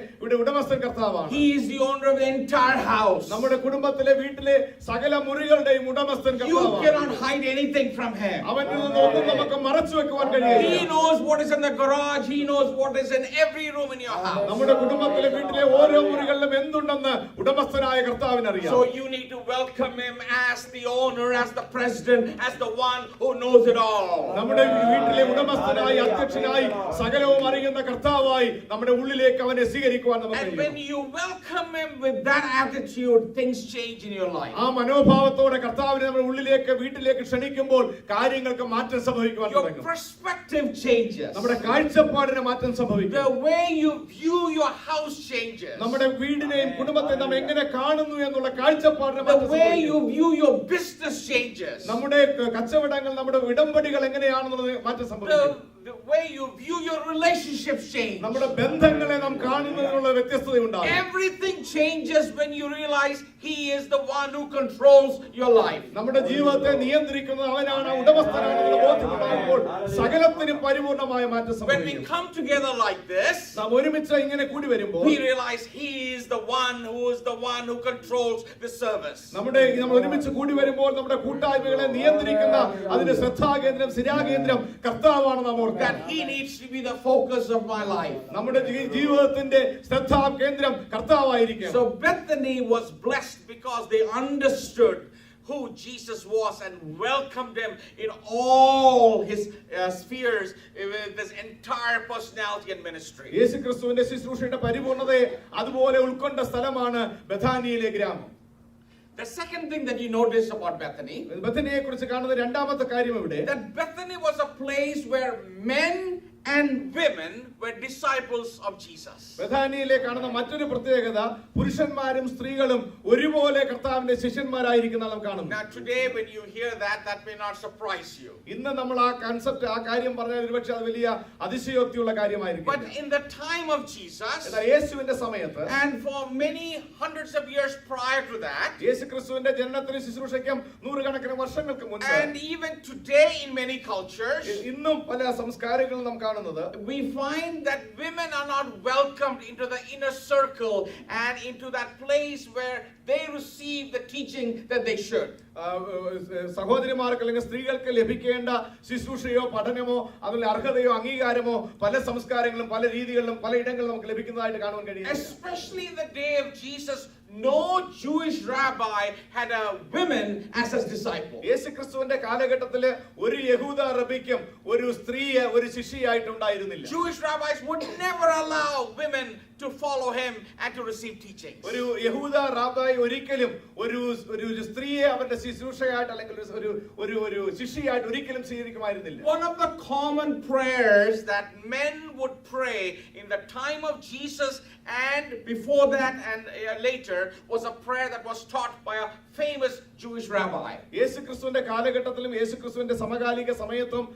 ഉടമസ്ഥൻ കർത്താവാണ്. He is the owner of the entire house. നമ്മുടെ കുടുംബത്തിലെ വീട്ടിലെ സകല മുറികളുടെയും ഉടമസ്ഥൻ You കർത്താവാണ്. cannot hide anything from him. അവനിൽ നിന്ന് ഒന്നും നമുക്ക് മറച്ചു വെക്കുവാൻ കഴിയില്ല. He knows what is in the garage. He knows what is in every room in your house. നമ്മുടെ കുടുംബത്തിലെ വീട്ടിലെ ഓരോ മുറികളിലും എന്തുണ്ടെന്ന് ഉടമസ്ഥനായ കർത്താവിന് അറിയാം. So you need to welcome him as the owner, as the president, as the one who knows it all. നമ്മുടെ വീട്ടിലെ ഉടമസ്ഥനായി അധ്യക്ഷനായി സകലവും അറിയുന്ന കർത്താവായി നമ്മുടെ ഉള്ളിലേക്ക് അവനെ സ്വീകരിക്കുവാൻ നമുക്ക് And കഴിയും. when you welcome him with that attitude, things change in your life. ആ മനോഭാവത്തോടെ കർത്താവിനെ നമ്മുടെ ഉള്ളിലേക്ക് വീട്ടിലേക്ക് ക്ഷണിക്കുമ്പോൾ കാര്യങ്ങൾക്ക് മാറ്റം സംഭവിക്കുവാൻ Your തുടങ്ങും. perspective changes. നമ്മുടെ കാഴ്ചപ്പാടിന് മാറ്റം സംഭവിക്കും. The way you view your house changes. നമ്മുടെ വീടിനെയും കുടുംബത്തെ നാം എങ്ങനെ കാണുന്നു എന്നുള്ള കാഴ്ചപ്പാടിന് The മാറ്റം way സംഭവിക്കും. you view your business changes. നമ്മുടെ കച്ചവടങ്ങൾ, നമ്മുടെ ഉടമ്പടികൾ എങ്ങനെയാണെന്നുള്ളത് മാറ്റം സംഭവിക്കും. The way you view your relationships change. നമ്മുടെ ബന്ധങ്ങളെ നാം കാണുന്നതിനുള്ള വ്യത്യസ്തത ഉണ്ടാകും. Everything changes when you realize he is the one who controls your life. നമ്മുടെ ജീവിതത്തെ നിയന്ത്രിക്കുന്നത് അവനാണ്, ഉടമസ്ഥനാണെന്നുള്ള ബോധ്യമുണ്ടാകുമ്പോൾ സകലത്തിനും പരിപൂർണമായ മാറ്റം When we സംഭവിക്കും. come together like this, നാം ഒരുമിച്ച് ഇങ്ങനെ കൂടി വരുമ്പോൾ we realize he is the one who controls the service. നമ്മൾ ഒരുമിച്ച് കൂടി വരുമ്പോൾ നമ്മുടെ കൂട്ടായ്മകളെ നിയന്ത്രിക്കുന്ന അതിന്റെ ശ്രദ്ധാകേന്ദ്രം, സ്ഥിരാകേന്ദ്രം കർത്താവാണ് നാം ഓർക്കുന്നത്. That he needs to be the focus of my life. നമ്മുടെ ജീവിതത്തിന്റെ ശ്രദ്ധാകേന്ദ്രം കർത്താവായിരിക്കും. So Bethany was blessed because they understood who Jesus was and welcomed him in all his spheres with his entire personality and ministry. യേശുക്രിസ്തുവിന്റെ ശുശ്രൂഷയുടെ പരിപൂർണതയെ അതുപോലെ ഉൾക്കൊണ്ട സ്ഥലമാണ് ബഥാനിയിലെ ഗ്രാമം. The second thing that you notice about Bethany, ബഥനിയെ കുറിച്ച് കാണുന്ന രണ്ടാമത്തെ കാര്യം ഇവിടെ, that Bethany was a place where men and women were disciples of Jesus. ബഥാനിയിലെ കാണുന്ന മറ്റൊരു പ്രത്യേകത, പുരുഷന്മാരും സ്ത്രീകളും ഒരുപോലെ കർത്താവിന്റെ ശിഷ്യന്മാരായിരിക്കുന്ന നാം കാണുന്നു. Now today when you hear that may not surprise you. ഇന്ന് നമ്മൾ ആ കൺസെപ്റ്റ്, ആ കാര്യം പറഞ്ഞാൽ ഒരുപക്ഷെ അത് വലിയ അതിശയോക്തിയുള്ള കാര്യമായിരിക്കും. But in the time of Jesus, എന്നാൽ യേശുവിന്റെ സമയത്ത്, and for many hundreds of years prior to that, യേശുക്രിസ്തുവിന്റെ ജനനത്തിന് ശുശ്രൂഷയ്ക്കും നൂറുകണക്കിന് വർഷങ്ങൾക്ക് മുൻപ്, and even today in many cultures, ഇന്നും പല സംസ്കാരങ്ങളും നാം കാണുന്നത്, we find that women are not welcomed into the inner circle and into that place where they receive the teaching that they should. സഹോദരിമാർക്ക് അല്ലെങ്കിൽ സ്ത്രീകൾക്ക് ലഭിക്കേണ്ട ശുശ്രൂഷയോ പഠനമോ അതിനുള്ള അർഹതയോ അംഗീകാരമോ പല സംസ്കാരങ്ങളും പല രീതികളിലും പല ഇടങ്ങളിലും നമുക്ക് ലഭിക്കുന്നതായിട്ട് കാണുവാൻ കഴിയും. Especially in the day of Jesus, no Jewish rabbi had a women as his disciple. യേശുക്രിസ്തുവിന്റെ കാലഘട്ടത്തില് ഒരു യഹൂദ റബിക്കും ഒരു സ്ത്രീയെ ഒരു ശിഷ്യയായിട്ടുണ്ടായിരുന്നില്ല. Jewish rabbis would never allow women to follow him and to receive teachings. ഒരു യഹൂദ റാബായി ഒരിക്കലും ഒരു സ്ത്രീയെ അവരുടെ ശുശ്രൂഷയായിട്ട് അല്ലെങ്കിൽ ഒരു ശിഷ്യയായിട്ട് ഒരിക്കലും സ്വീകരിക്കുമായിരുന്നില്ല. One of the common prayers that men would pray in the time of Jesus and before that and later was a prayer that was taught by a famous Jewish rabbi. യേശുക്രിസ്തുവിന്റെ കാലഘട്ടത്തിലും യേശുക്രിസ്തുവിന്റെ സമകാലിക സമയത്തും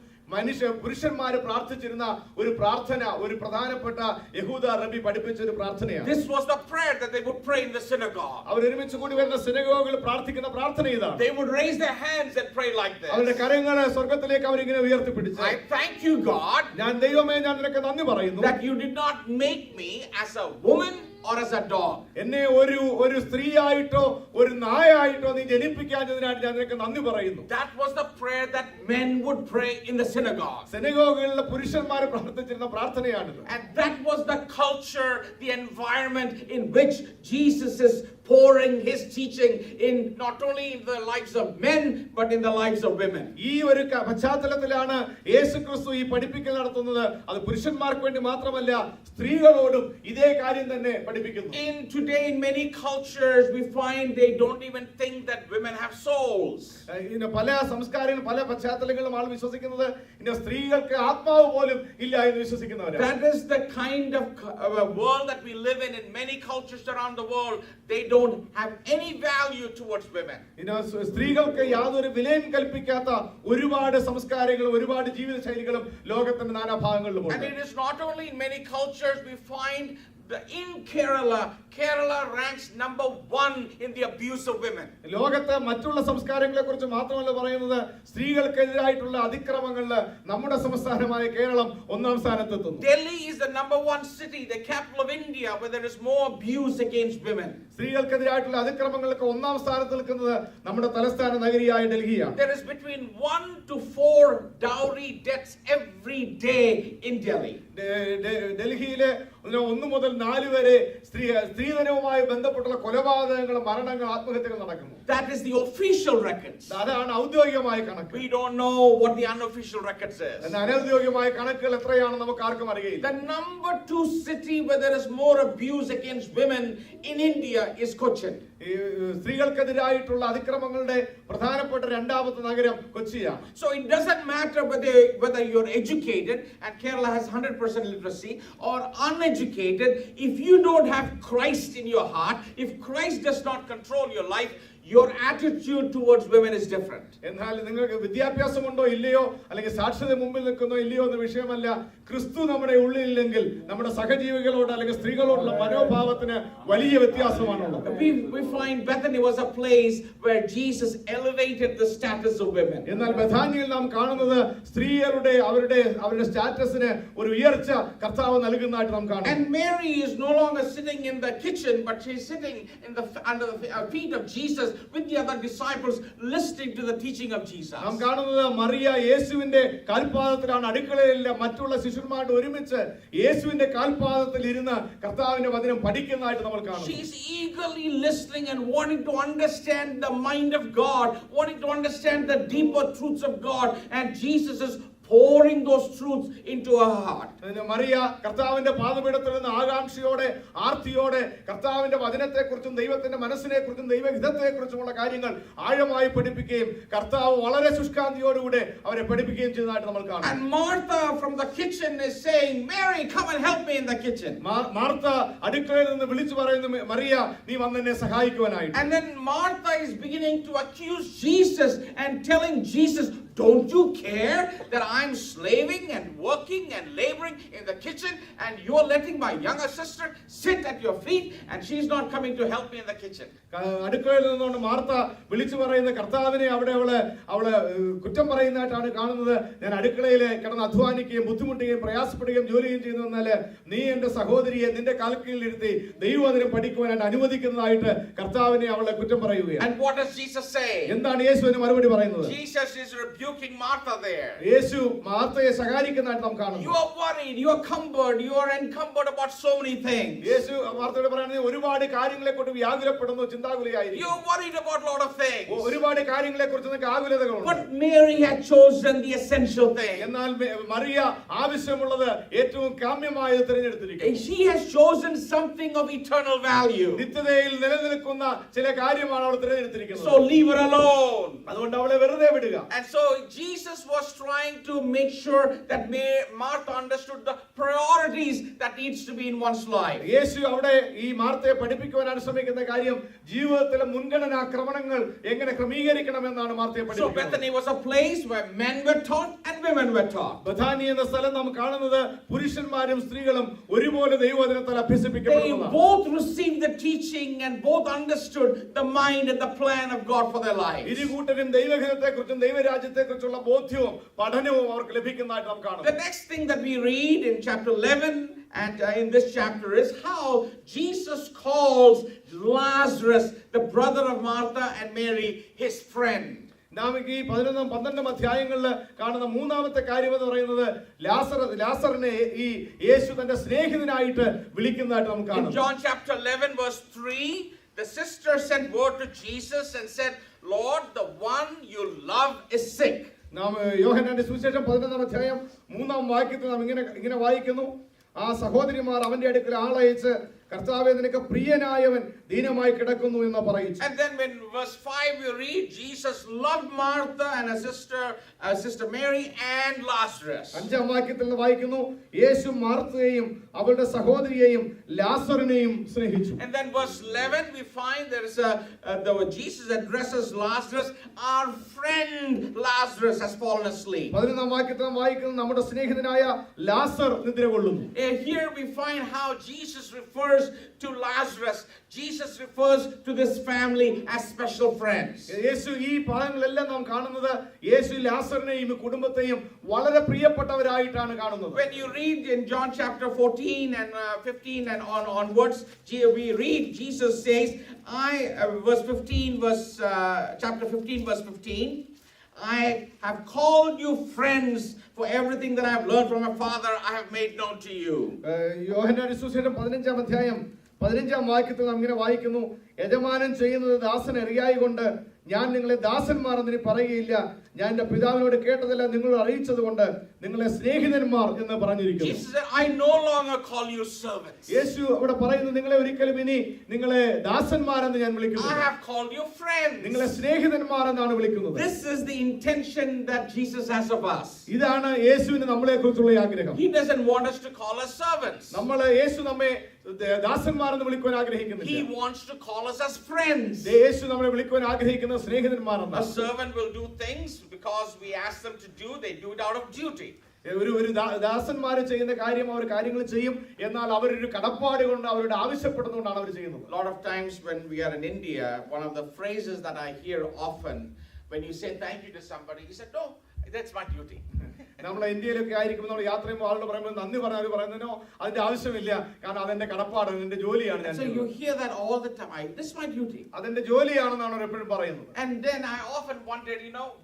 പുരുഷന്മാര് പ്രാർത്ഥിച്ചിരുന്ന ഒരു പ്രാർത്ഥന ഒരു പ്രധാനപ്പെട്ട യഹൂദ റബി പഠിപ്പിച്ച ഒരു പ്രാർത്ഥനയാണ്. This was the prayer that they would pray in the synagogue. അവർ ഒരുമിച്ച് കൂടി വരുന്ന സിനഗോഗിൽ പ്രാർത്ഥിക്കുന്ന പ്രാർത്ഥന ഇതാണ്. They would raise their hands and pray like this. അവരുടെ കരങ്ങൾ സ്വർഗ്ഗത്തിലേക്ക് അവർ ഇങ്ങനെ ഉയർത്തിപ്പിടിച്ചു. I thank you, God, ഞാൻ ദൈവമേ ഞാൻ നിനക്ക് നന്ദി പറയുന്നു. that you did not make me as a woman or as a dog. എന്നെ ഒരു സ്ത്രീയായിട്ടോ ഒരു നായായിട്ടോ നീ ജനിപ്പിക്കാഞ്ഞതിനായിട്ട് ഞാൻ നിനക്ക് നന്ദി പറയുന്നു. That was the prayer that men would pray in the synagogue. സിനഗോഗുകളിലെ പുരുഷന്മാർ പ്രാർത്ഥിച്ചിരുന്ന പ്രാർത്ഥനയാണിത്. And that was the culture, the environment in which Jesus is pouring his teaching in not only in the lives of men but in the lives of women. ഈ ഒരു പശ്ചാത്തലത്തിലാണ് യേശുക്രിസ്തു ഈ പഠിപ്പിക്കൽ നടത്തുന്നത്. അത് പുരുഷന്മാർക്ക് വേണ്ടി മാത്രമല്ല സ്ത്രീകളോടും ഇതേ കാര്യം തന്നെ പഠിപ്പിക്കുന്നു. In today in many cultures we find they don't even think that women have souls. പല സംസ്കാരങ്ങളും പല പശ്ചാത്തലങ്ങളിലും ആൾ വിശ്വസിക്കുന്നത് സ്ത്രീകൾക്ക് ആത്മാവ് പോലും ഇല്ല എന്ന് വിശ്വസിക്കുന്നവരാണ്. That is the kind of world that we live in many cultures around the world. They don't have any value towards women. സ്ത്രീകൾക്ക് യാതൊരു വിലയും കൽപ്പിക്കാത്ത ഒരുപാട് സംസ്കാരങ്ങളും ഒരുപാട് ജീവിത ശൈലികളും ലോകത്തിന്റെ നാനാഭാഗങ്ങളിലും ഉണ്ട്. And it is not only in many cultures we find in Kerala ranks number 1 in the abuse of women. ലോകത്തെ മറ്റുള്ള സംസ്കാരങ്ങളെ കുറിച്ച് മാത്രമല്ല പറയുന്നത് സ്ത്രീകൾക്കെതിരായിട്ടുള്ള അതിക്രമങ്ങളിൽ നമ്മുടെ സംസ്ഥാനമായ കേരളം ഒന്നാം സ്ഥാനത്തെത്തുന്നു. Delhi is the number 1 city, the capital of India, where there is more abuse against women. സ്ത്രീകൾക്കെതിരായിട്ടുള്ള അതിക്രമങ്ങൾക്ക് ഒന്നാം സ്ഥാനത്ത് നിൽക്കുന്നത് നമ്മുടെ തലസ്ഥാന നഗരിയായ ഡൽഹിയാണ്. There is between 1 to 4 dowry deaths every day in Delhi. ഡൽഹിയിലെ 1 മുതൽ 4 വരെ സ്ത്രീധനവുമായി ബന്ധപ്പെട്ടുള്ള കൊലപാതകങ്ങൾ മരണങ്ങൾ ആത്മഹത്യകൾ നടക്കുന്നു. That is the official records. അതാണ് ഔദ്യോഗികമായ കണക്ക്. We don't know what the unofficial records is. അനൗദ്യോഗികമായ കണക്കുകൾ എത്രയാണെന്ന് നമുക്ക് ആർക്കും അറിയില്ല. The number 2 city where there is more abuse against women in India is Cochin. സ്ത്രീകൾക്കെതിരായിട്ടുള്ള അതിക്രമങ്ങളുടെ പ്രധാനപ്പെട്ട രണ്ടാമത്തെ നഗരം കൊച്ചിയാണ്. So it doesn't matter whether you're educated and Kerala has 100% literacy or uneducated, if you don't have Christ in your heart, if Christ does not control your life, your attitude towards women is different. എന്നാൽ നിങ്ങൾക്ക് വിദ്യാഭ്യാസമുണ്ടോ ഇല്ലയോ അല്ലെങ്കിൽ സാക്ഷരത മുമ്പിൽ നിൽക്കുന്നോ ഇല്ലയോ എന്ന വിഷയമല്ല. ക്രിസ്തു നമ്മുടെ ഉള്ളിലില്ലെങ്കിൽ നമ്മുടെ സഹജീവികളോട് അല്ലെങ്കിൽ സ്ത്രീകളോടുള്ള മനോഭാവത്തിന് വലിയ വ്യത്യാസമാണുള്ളത്. We find Bethany was a place where Jesus elevated the status of women. എന്നാൽ ബഥാനിയിൽ നാം കാണുന്നത് സ്ത്രീകളുടെ അവരുടെ സ്റ്റാറ്റസിന് ഒരു ഉയർച്ച കർത്താവ് നൽകുന്നതായിട്ട് നാം കാണുന്നു. And Mary is no longer sitting in the kitchen but she is sitting under the feet of Jesus with the other disciples listening to the teaching of Jesus. നാം കാണുന്നത് മറിയ യേശുവിന്റെ കാൽപാദത്തിലാണ് അടുക്കളയിലെ മറ്റുള്ള ശിശുന്മാരോട് ഒരുമിച്ച് യേശുവിന്റെ കാൽപാദത്തിൽ ഇരുന്ന് കർത്താവിന്റെ വചനം പഠിക്കുന്നതായിട്ട് നമ്മൾ കാണുന്നു. She is eagerly listening and wanting to understand the mind of God, wanting to understand the deeper truths of God, and Jesus is pouring those truths into her heart. Mariya കർത്താവിന്റെ പാദപീഠത്തിൽ നിന്ന് ആകാംക്ഷയോടെ ആർത്തിയോടെ കർത്താവിന്റെ വചനത്തെക്കുറിച്ചും ദൈവത്തിന്റെ മനസ്സിനെക്കുറിച്ചും ദൈവഹിതത്തെക്കുറിച്ചുമുള്ള കാര്യങ്ങൾ ആഴമായി പഠിപ്പിക്കുകയും കർത്താവ് വളരെ ശുഷ്കാന്തിയോടുകൂടെ അവരെ പഠിപ്പിക്കുകയും ചെയ്തതായിട്ട് നമ്മൾ കാണുന്നു. And Martha from the kitchen is saying, Mary, come and help me in the kitchen. Martha അടുക്കളയിൽ നിന്ന് വിളിച്ചു പറയുന്നു, മറിയ നീ വന്ന് എന്നെ സഹായിക്കുവാനായിട്ട്. And then Martha is beginning to accuse Jesus and telling Jesus, don't you care that I'm slaving and working and laboring in the kitchen and you're letting my younger sister sit at your feet and she's not coming to help me in the kitchen? അടുക്കളയിൽ നിന്നുകൊണ്ട് മാർത്ത വിളിച്ചു പറയുന്ന കർത്താവിനെ അവള് കുറ്റം പറയുന്നതായിട്ടാണ് കാണുന്നത്. ഞാൻ അടുക്കളയിൽ കിടന്ന് അധ്വാനിക്കുകയും ബുദ്ധിമുട്ടുകയും പ്രയാസപ്പെടുകയും ജോലിയും ചെയ്യുന്നു എന്നാല് നീ എന്റെ സഹോദരിയെ നിന്റെ കാൽക്കീഴിൽ ഇരുത്തി ദൈവവചനം പഠിക്കുവാനായിട്ട് അനുവദിക്കുന്നതായിട്ട് കർത്താവിനെ അവളെ കുറ്റം പറയുകയാണ്. And what does Jesus say? എന്താണ് യേശുവിന് മറുപടി പറയുന്നത്? Jesus is rebuking Martha there. യേശു മാർത്തയെ ശകാരിക്കുന്നതായിട്ട് നാം കാണുന്നു. You are worried, you are cumbered, you are encumbered about so many things. യേശു മാർത്തയോട് പറയുന്നത് ഒരുപാട് കാര്യങ്ങളെ കൊണ്ട് വ്യാകുലപ്പെടുന്നു, ചിന്താകുലയായിരിക്കുന്നു. You are worried about a lot of things. ഒരുപാട് കാര്യങ്ങളെ കുറിച്ച് നിങ്ങൾക്ക് ആകുലതകളുണ്ട്. But Mary had chosen the essential thing. എന്നാൽ മറിയ ആവശ്യമുള്ളത് ഏറ്റവും കാമ്യമായത് തിരഞ്ഞെടുത്തിരിക്കുന്നു. She has chosen something of eternal value. നിത്യതയിൽ നിലനിൽക്കുന്ന ചില കാര്യമാണ് അവൾ തിരഞ്ഞെടുത്തിരിക്കുന്നത്. So leave her alone. അതുകൊണ്ട് അവളെ വെറുതെ വിടുക. And so Jesus was trying to make sure that Martha understood the priorities that needs to be in one's life. യേശു അവിടെ ഈ മാർത്തയെ പഠിപ്പിക്കുവാനാണ് ശ്രമിക്കുന്ന കാര്യം ജീവിതത്തിലെ മുൻഗണനാ ക്രമങ്ങൾ എങ്ങനെ ക്രമീകരിക്കണമെന്നാണ് മാർത്തയെ So പഠിപ്പിക്കുന്നത്. Bethany was a place where men were taught and women were taught. ബഥാനി എന്ന സ്ഥലം നാം കാണുന്നത് പുരുഷന്മാരും സ്ത്രീകളും ഒരുപോലെ ദൈവവചനത്താൽ They അഭ്യസിപ്പിക്കപ്പെടുന്നതാണ്. both received the teaching and both understood the mind and the plan of God for their lives. ഇരുകൂട്ടരും ദൈവഹിതത്തെക്കുറിച്ചും ദൈവരാജ്യത്തെക്കുറിച്ചുള്ള ബോധ്യവും പഠനവും അവർക്ക് ലഭിക്കുന്നതായിട്ട് നാം കാണുന്നു. The next thing that we read in chapter 11 and in this chapter is how Jesus calls Lazarus, the brother of Martha and Mary, his friend. നാം ഈ 11 12 അധ്യായങ്ങളിൽ കാണുന്ന മൂന്നാമത്തെ കാര്യം എന്ന് പറയുന്നത് ലാസറിനെ ഈ യേശു തന്റെ സ്നേഹിതനായിട്ട് വിളിക്കുന്നതായിട്ട് നാം In കാണുന്നു. John chapter 11 verse 3, the sister sent word to Jesus and said, Lord, the one you love is sick. നാം യോഹന്നാന്റെ സുവിശേഷം 11 അധ്യായം 3 വാക്യത്തിൽ നാം ഇങ്ങനെ വായിക്കുന്നു. ആ സഹോദരിമാർ അവന്റെ അടുക്കൽ ആളയച്ച് കർത്താവേ നിനക്ക് പ്രിയനായവൻ ദീനമായി കിടക്കുന്നു എന്ന് പറയിച്ചു. And then when verse 5 we read Jesus loved Martha and her sister Mary and Lazarus. 5 വാക്യത്തിൽ നിന്ന് വായിക്കുന്നു യേശു മാർത്തയെയും അവളുടെ സഹോദരിയെയും ലാസറിനെയും സ്നേഹിച്ചു. And then verse 11 we find there is Jesus addresses Lazarus, our friend Lazarus has fallen asleep. 11 വാക്യത്തിൽ നാം വായിക്കുന്നു നമ്മുടെ സ്നേഹിതനായ ലാസർ നിദ്ര കൊള്ളുന്നു. Here we find how Jesus refers to Lazarus. Jesus refers to this family as special friends. യേശു ഈ ഭാഗങ്ങളെല്ലാം നാം കാണുന്നത് യേശു ലാസറിനെയും കുടുംബത്തെയും വളരെ പ്രിയപ്പെട്ടവരായിട്ടാണ് കാണുന്നത്. When you read in John chapter 14 and 15 and onwards, we read Jesus says, chapter 15 verse 15, I have called you friends, for everything that I have learned from my Father I have made known to you. യോഹന്നാന്റെ സുവിശേഷം 15 അധ്യായം 15 വാക്യത്തിൽ നാം ഇങ്ങനെ വായിക്കുന്നു യജമാനൻ ചെയ്യുന്നത് ദാസൻ അറിയായികൊണ്ട് ഞാൻ നിങ്ങളെ ദാസന്മാർ എന്ന് പറയുകയില്ല ഞാൻ എൻ്റെ പിതാവിനോട് കേട്ടതെല്ലാം നിങ്ങളോട് അറിയിച്ചതുകൊണ്ട് നിങ്ങളെ സ്നേഹിതന്മാർ എന്ന് പറഞ്ഞിരിക്കുന്നു. Jesus said, I no longer call you servants. യേശു അവിടെ പറയുന്നു നിങ്ങളെ ഒരിക്കലും ഇനി നിങ്ങളെ ദാസന്മാരെന്ന് ഞാൻ വിളിക്കുന്നു. I have called you friends. നിങ്ങളെ സ്നേഹിതന്മാർ എന്നാണ് വിളിക്കുന്നത്. This is the intention that Jesus has of us. ഇതാണ് യേശുവിന് നമ്മളെക്കുറിച്ചുള്ള ആഗ്രഹം. He doesn't want us to call us servants. യേശു നമ്മെ ദാസന്മാരെന്ന് വിളിക്കുവാൻ ആഗ്രഹിക്കുന്നില്ല. He wants to call us as friends. യേശു നമ്മളെ വിളിക്കുവാൻ ആഗ്രഹിക്കുന്ന സ്നേഹിതന്മാരെന്ന്. A servant will do things because we ask them to do, they do it out of duty. ഒരു ദാസന്മാര് ചെയ്യുന്ന കാര്യം അവർ കാര്യങ്ങൾ ചെയ്യും എന്നാൽ അവരൊരു കടപ്പാട് കൊണ്ട് അവരുടെ ആവശ്യപ്പെടുന്നതുകൊണ്ടാണ് അവർ ചെയ്യുന്നത്. A lot of times when we are in India, one of the phrases that I hear often when you say thank you to somebody, he said, no, that's my duty. നമ്മൾ ഇന്ത്യയിലൊക്കെ ആയിരിക്കുമ്പോൾ നമ്മൾ യാത്ര ചെയ്യുമ്പോൾ ആളുടെ പറയുമ്പോൾ നന്ദി പറഞ്ഞാൽ പറയുന്നതിനോ അതിന്റെ ആവശ്യമില്ല കാരണം അതെന്റെ കടപ്പാടാണ് എന്റെ ജോലിയാണ്. So you hear that all the time. This is my duty. അതെന്റെ ജോലിയാണെന്നാണ് അവർ എപ്പോഴും പറയുന്നത്. And then I often wondered,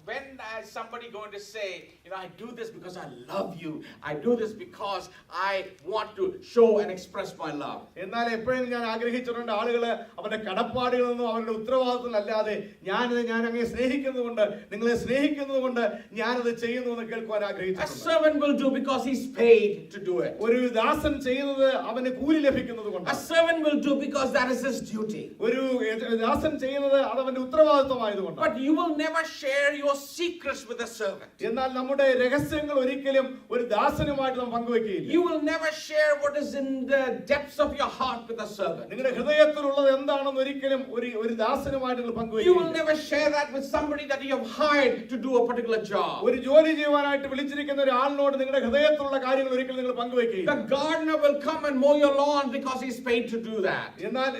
when is somebody going to say, I do this because I love you. I do this because I want to show and express my love. എന്നാൽ എപ്പോഴും ഞാൻ ആഗ്രഹിച്ചിട്ടുണ്ട് ആളുകൾ അവരുടെ കടപ്പാടുകളൊന്നും അവരുടെ ഉത്തരവാദിത്തമല്ലാതെ ഞാൻ അങ്ങനെ സ്നേഹിക്കുന്നതുകൊണ്ട് നിങ്ങളെ സ്നേഹിക്കുന്നതുകൊണ്ട് ഞാനത് ചെയ്യുന്നു എന്ന് കേൾക്കുവാൻ ആഗ്രഹിച്ചു. A servant will do because he's paid to do it. ഒരു ദാസൻ ചെയ്യുന്നത് അവന് കൂലി ലഭിക്കുന്നതുകൊണ്ട്. A servant will do because that is his duty. ഒരു ദാസൻ ചെയ്യുന്നത് അത് അവന്റെ ഉത്തരവാദിത്തമായതുകൊണ്ട്. But you will never share your secrets with a servant. എന്നാൽ നമ്മുടെ രഹസ്യങ്ങൾ ഒരിക്കലും ഒരു ദാസനുമായിട്ട് നാം പങ്കുവെക്കുകയില്ല. You will never share what is in the depths of your heart with a servant. നിങ്ങളുടെ ഹൃദയത്തിലുള്ളത് എന്താണെന്ന് ഒരിക്കലും ഒരു ദാസനുമായിട്ട് നിങ്ങൾ പങ്കുവെക്കില്ല. You will never share that with somebody that you have hired to do a particular job. ഒരു ജോലി ചെയ്യുവാനായിട്ട് വിളിച്ചിരിക്കുന്ന ഒരാളിനോട് നിങ്ങളുടെ ഹൃദയത്തിലുള്ള കാര്യങ്ങൾ ഒരിക്കലും നിങ്ങൾ പങ്കുവെക്കില്ല. The gardener will come and mow your lawn because he's paid to do that. എന്നാൽ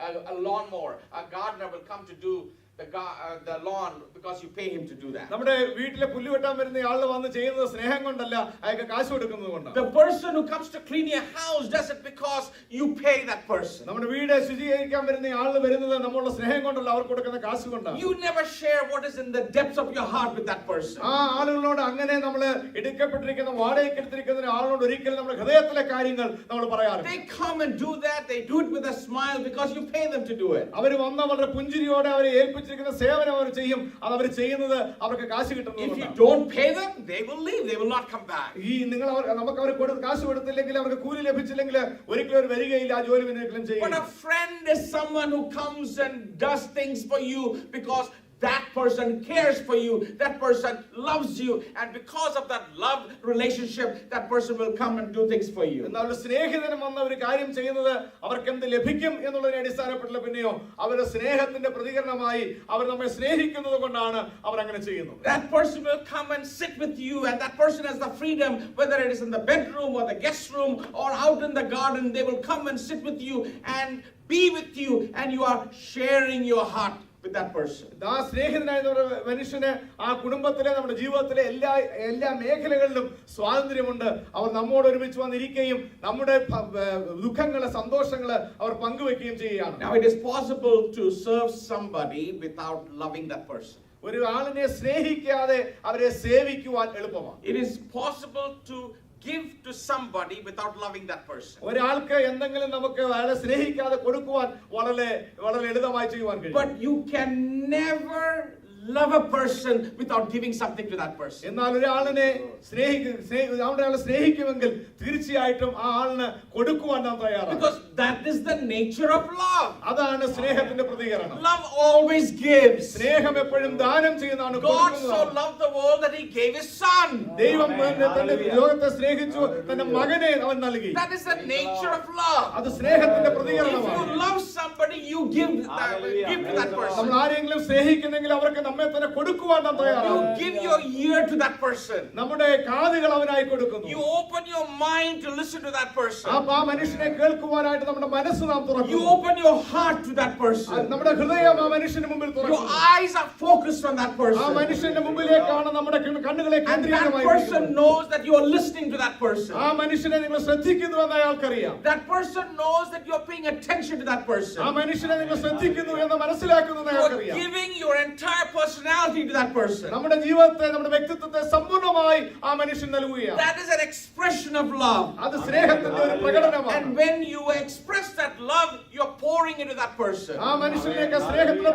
A lawnmower, a gardener will come to do the lawn because you pay him to do that. നമ്മുടെ വീട്ടിലെ പുല്ല് വെട്ടാൻ വരുന്ന ആൾ വന്ന് ചെയ്യുന്നത് സ്നേഹം കൊണ്ടല്ല, അയാൾക്ക് കാശ് കൊടുക്കുന്നത് കൊണ്ടാണ്. The person who comes to clean your house does it because you pay that person. നമ്മുടെ വീട് ശുചീകരിക്കാൻ വരുന്ന ആൾ വരുന്നത് നമ്മളുടെ സ്നേഹം കൊണ്ടല്ല, അവർ കൊടുക്കുന്ന കാശ് കൊണ്ടാണ്. You never share what is in the depths of your heart with that person. ആ ആളുകളോട് അങ്ങനെ നമ്മൾ എടുക്കപ്പെട്ടിരിക്കുന്ന വാടകയ്ക്ക് എടുത്തിരിക്കുന്ന ആളോട് ഒരിക്കലും നമ്മുടെ ഹൃദയത്തിലെ കാര്യങ്ങൾ നമ്മൾ പറയാറില്ല. They come and do that, they do it with a smile because you pay them to do it. അവർ വന്ന വളരെ പുഞ്ചിരിയോടെ അവരെ ഏൽപ്പിച്ചിരിക്കുന്ന സേവനം അവർ ചെയ്യും. അത് അവർ ചെയ്യുന്നത് അവർക്ക് കാശ് കിട്ടുന്നത് If you കൊണ്ടാണ്. don't pay them, they will leave, they will not come back. ഈ നിങ്ങൾ നമുക്ക് അവർ കാശ് കൊടുത്തില്ലെങ്കിൽ, അവർക്ക് കൂലി ലഭിച്ചില്ലെങ്കിൽ ഒരിക്കലും അവർ വരികയില്ല, ആ ജോലി ഒരിക്കലും But ചെയ്യില്ല. a friend is someone who comes and does things for you because that person cares for you, that person loves you, and because of that love relationship, that person will come and do things for you. എന്നാൽ ഒരു സ്നേഹിതനും വന്ന ഒരു കാര്യം ചെയ്യുന്നത് അവർക്ക് എന്ത് ലഭിക്കും എന്നുള്ളതിനെ അടിസ്ഥാനപ്പെട്ടുള്ള പിന്നെയോ അവരുടെ സ്നേഹത്തിന്റെ പ്രതികരണമായി അവർ നമ്മെ സ്നേഹിക്കുന്നത് കൊണ്ടാണ് അവർ അങ്ങനെ ചെയ്യുന്നത്. That person will come and sit with you, and that person has the freedom, whether it is in the bedroom or the guest room or out in the garden, they will come and sit with you and be with you, and you are sharing your heart with that person. ആ സ്നേഹിതനായ മനുഷ്യന് ആ കുടുംബത്തിലെ നമ്മുടെ ജീവിതത്തിലെ എല്ലാ മേഖലകളിലും സ്വാതന്ത്ര്യമുണ്ട്. അവർ നമ്മോട് ഒരുമിച്ച് വന്നിരിക്കുകയും നമ്മുടെ ദുഃഖങ്ങളെ സന്തോഷങ്ങളെ അവർ പങ്കുവെക്കുകയും ചെയ്യുകയാണ്. Now it is possible to serve somebody without loving that person. ഒരു ആളിനെ സ്നേഹിക്കാതെ അവരെ സേവിക്കുവാൻ എളുപ്പമാണ്. It is possible to give to somebody without loving that person. ഒരാൾക്ക് എന്തെങ്കിലും നമുക്ക് അയാളെ സ്നേഹിക്കാതെ കൊടുക്കുവാൻ വളരെ വളരെ ലളിതമായി ചെയ്യുവാൻ കഴിയും. But you can never love a person without giving something to that person. എന്നാൽ ഒരാളിനെ സ്നേഹിക്കുമെങ്കിൽ തീർച്ചയായിട്ടും ആ ആളിന് കൊടുക്കുവാൻ നാം തയ്യാറാണ്. Because that is the nature of love. അതാണ് സ്നേഹത്തിന്റെ പ്രതികരണം. Love always gives. സ്നേഹം എപ്പോഴും ദാനം ചെയ്യുന്നതാണ്. God so loved the world that he gave his son. ദൈവം തന്റെ ലോകത്തെ സ്നേഹിച്ചു, തന്റെ മകനെ അവൻ നൽകി. That is the nature of love. അത് സ്നേഹത്തിന്റെ If പ്രതികരണമാണ്. you love somebody, you give to that person. നമ്മൾ ആരെങ്കിലും സ്നേഹിക്കുന്നെങ്കിൽ അവർക്ക് നമ്മെ തന്നെ കൊടുക്കുവാൻ നാം തയ്യാറാണ്. You give your ear to that person. നമ്മുടെ കാതുകൾ അവനായി കൊടുക്കുന്നു. You open your mind to listen to that person. ആ മനുഷ്യനെ കേൾക്കുവാനായിട്ട് നമ്മുടെ മനസ്സ് നാം തുറക്കുന്നു. You open your heart to that person. നമ്മുടെ ഹൃദയം ആ മനുഷ്യന്റെ മുമ്പിൽ Your തുറക്കുന്നു. eyes are focused on that ആ person. മനുഷ്യന്റെ മുമ്പിലേക്കാണ് നമ്മുടെ കണ്ണുകളെ And that കേന്ദ്രീകൃതമായി person knows that you are listening to that person. ആ മനുഷ്യനെ നിങ്ങൾ ശ്രദ്ധിക്കുന്നു എന്ന് അയാൾക്കറിയാം. That person knows that you are paying attention to that person. ആ മനുഷ്യനെ നിങ്ങൾ ശ്രദ്ധിക്കുന്നു എന്ന് മനസ്സിലാക്കുന്നു എന്ന് You are അയാൾക്കറിയാം. giving your entire personality to that person. നമ്മുടെ ജീവിതത്തെ, നമ്മുടെ വ്യക്തിത്വത്തെ സമ്പൂർണ്ണമായി ആ മനുഷ്യൻ നൽകുകയാണ്. That is an expression of love. അത് സ്നേഹത്തിന്റെ ഒരു പ്രകടനമാണ്. And when you express that love, you are pouring into that person. ആ മനുഷ്യനിലേക്ക് സ്നേഹത്തിന്റെ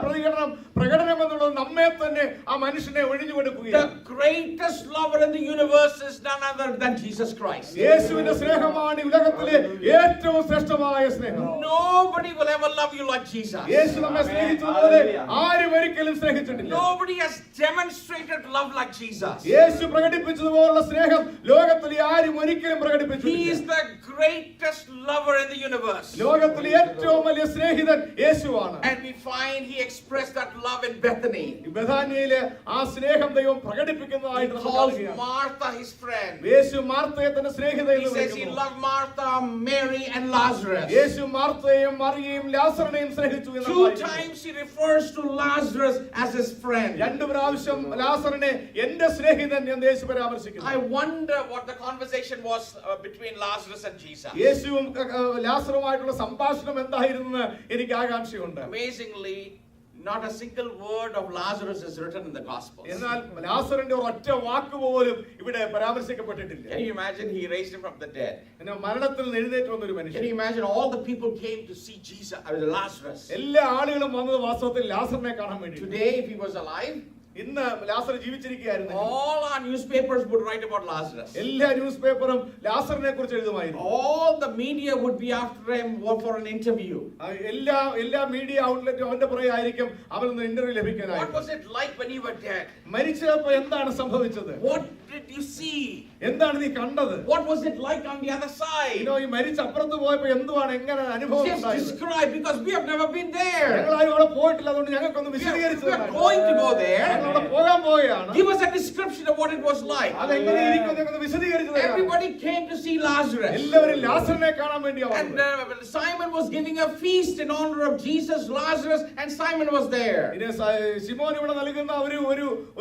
പ്രകടനം എന്നുള്ളത് നമ്മെ തന്നെ ആ മനുഷ്യനെ ഒഴിഞ്ഞു കൊടുക്കുകയാണ്. The greatest lover in the universe is none other than Jesus Christ. യേശുവിന്റെ സ്നേഹമാണ് ഈ ഉലകത്തിലെ ഏറ്റവും ശ്രേഷ്ഠമായ സ്നേഹം. Nobody will ever love you like Jesus. യേശു നമ്മെ സ്നേഹിച്ചതുപോലെ ആരും ഒരിക്കലും സ്നേഹിച്ചിട്ടില്ല. Nobody has demonstrated love like Jesus. യേശു പ്രകടിപ്പിച്ചതുപോലുള്ള സ്നേഹം ലോകത്തിൽ ആരും ഒരിക്കലും He പ്രകടിപ്പിച്ചിട്ടില്ല. is the greatest lover in the universe. ലോകത്തിലെ ഏറ്റവും വലിയ സ്നേഹിതൻ യേശുവാണ്. And we find he expressed that love in Bethany. ബഥാനിയയിലെ ആ സ്നേഹം ദൈവം He പ്രകടിപ്പിക്കുന്നതായിട്ട് നമുക്ക് calls കാണുകയാണ്. Martha his friend. യേശു മാർത്തയെ തന്റെ സ്നേഹിത He എന്ന് says he വിളിക്കുന്നു. loved Martha, Mary, and Lazarus. യേശു മാർത്തയെയും മറിയയും ലാസറിനെയും സ്നേഹിച്ചു എന്ന് 2 വായിക്കുന്നു. times he refers to Lazarus as his friend. 2 പ്രാവശ്യം ലാസറിനെ എന്റെ സ്നേഹിതൻ എന്ന് യേശു പരാമർശിക്കുന്നു. I wonder what the conversation was between Lazarus and Jesus. യേശുവും ലാസറുമായിട്ടുള്ള സംഭാഷണം എന്തായിരുന്നെന്ന് എനിക്ക് ആകാംക്ഷയുണ്ട്. Amazingly, not a single word of Lazarus is written in the Gospels. എന്നാൽ ലാസറിന്റെ ഒരൊറ്റ വാക്ക് പോലും ഇവിടെ പരാമർശിക്കപ്പെട്ടിട്ടില്ല. Can you imagine he raised him from the dead? എന്നാൽ മരണത്തിൽ നിന്ന് എഴുന്നേറ്റ് വന്ന ഒരു Can മനുഷ്യൻ. you imagine all the people came to see Lazarus? എല്ലാ ആളുകളും വന്നത് വാസ്തവത്തിൽ ലാസറിനെ കാണാൻ വേണ്ടി. Today, if he was alive, ഇന്ന് ലാസർ ജീവിച്ചിരിക്കുകയായിരുന്നു. all our newspapers would write about Lazarus. എല്ലാ ന്യൂസ് പേപ്പറും ലാസറിനെ കുറിച്ച് എഴുതുമായിരുന്നു. All the media would be after him for an interview. എല്ലാ മീഡിയ ഔട്ട്ലെറ്റും അവന്റെ പുറകെ ആയിരിക്കും അവനൊന്ന് ഇന്റർവ്യൂ What ലഭിക്കാനായി. was it like when you were dead? മരിച്ചപ്പോൾ എന്താണ് സംഭവിച്ചത്? What did you see? എന്താണ് നീ കണ്ടത്? What was it like on the other side? ഈ മരിച്ച അപ്പുറത്ത് പോയപ്പോ എന്തുവാണ് എങ്ങനെ അനുഭവം Just ഉണ്ടായത്? describe, because we have never been there. ഞങ്ങളാരും അവിടെ പോയിട്ടില്ല, അതുകൊണ്ട് ഞങ്ങൾക്കൊന്ന് We വിശദീകരിച്ചു are going to go there. ഞങ്ങൾ അവിടെ പോകാൻ പോവുകയാണ്. Give us a description of what it was like. അതെങ്ങനെ ഇരിക്കുമെന്ന് വിശദീകരിച്ചു തരാം. Everybody came to see Lazarus. എല്ലാവരും ലാസറിനെ കാണാൻ വേണ്ടിയാണ് And Simon was giving a feast in honor of Jesus, Lazarus, and Simon was there. ശിമോൻ ഇവിടെ നൽകുന്ന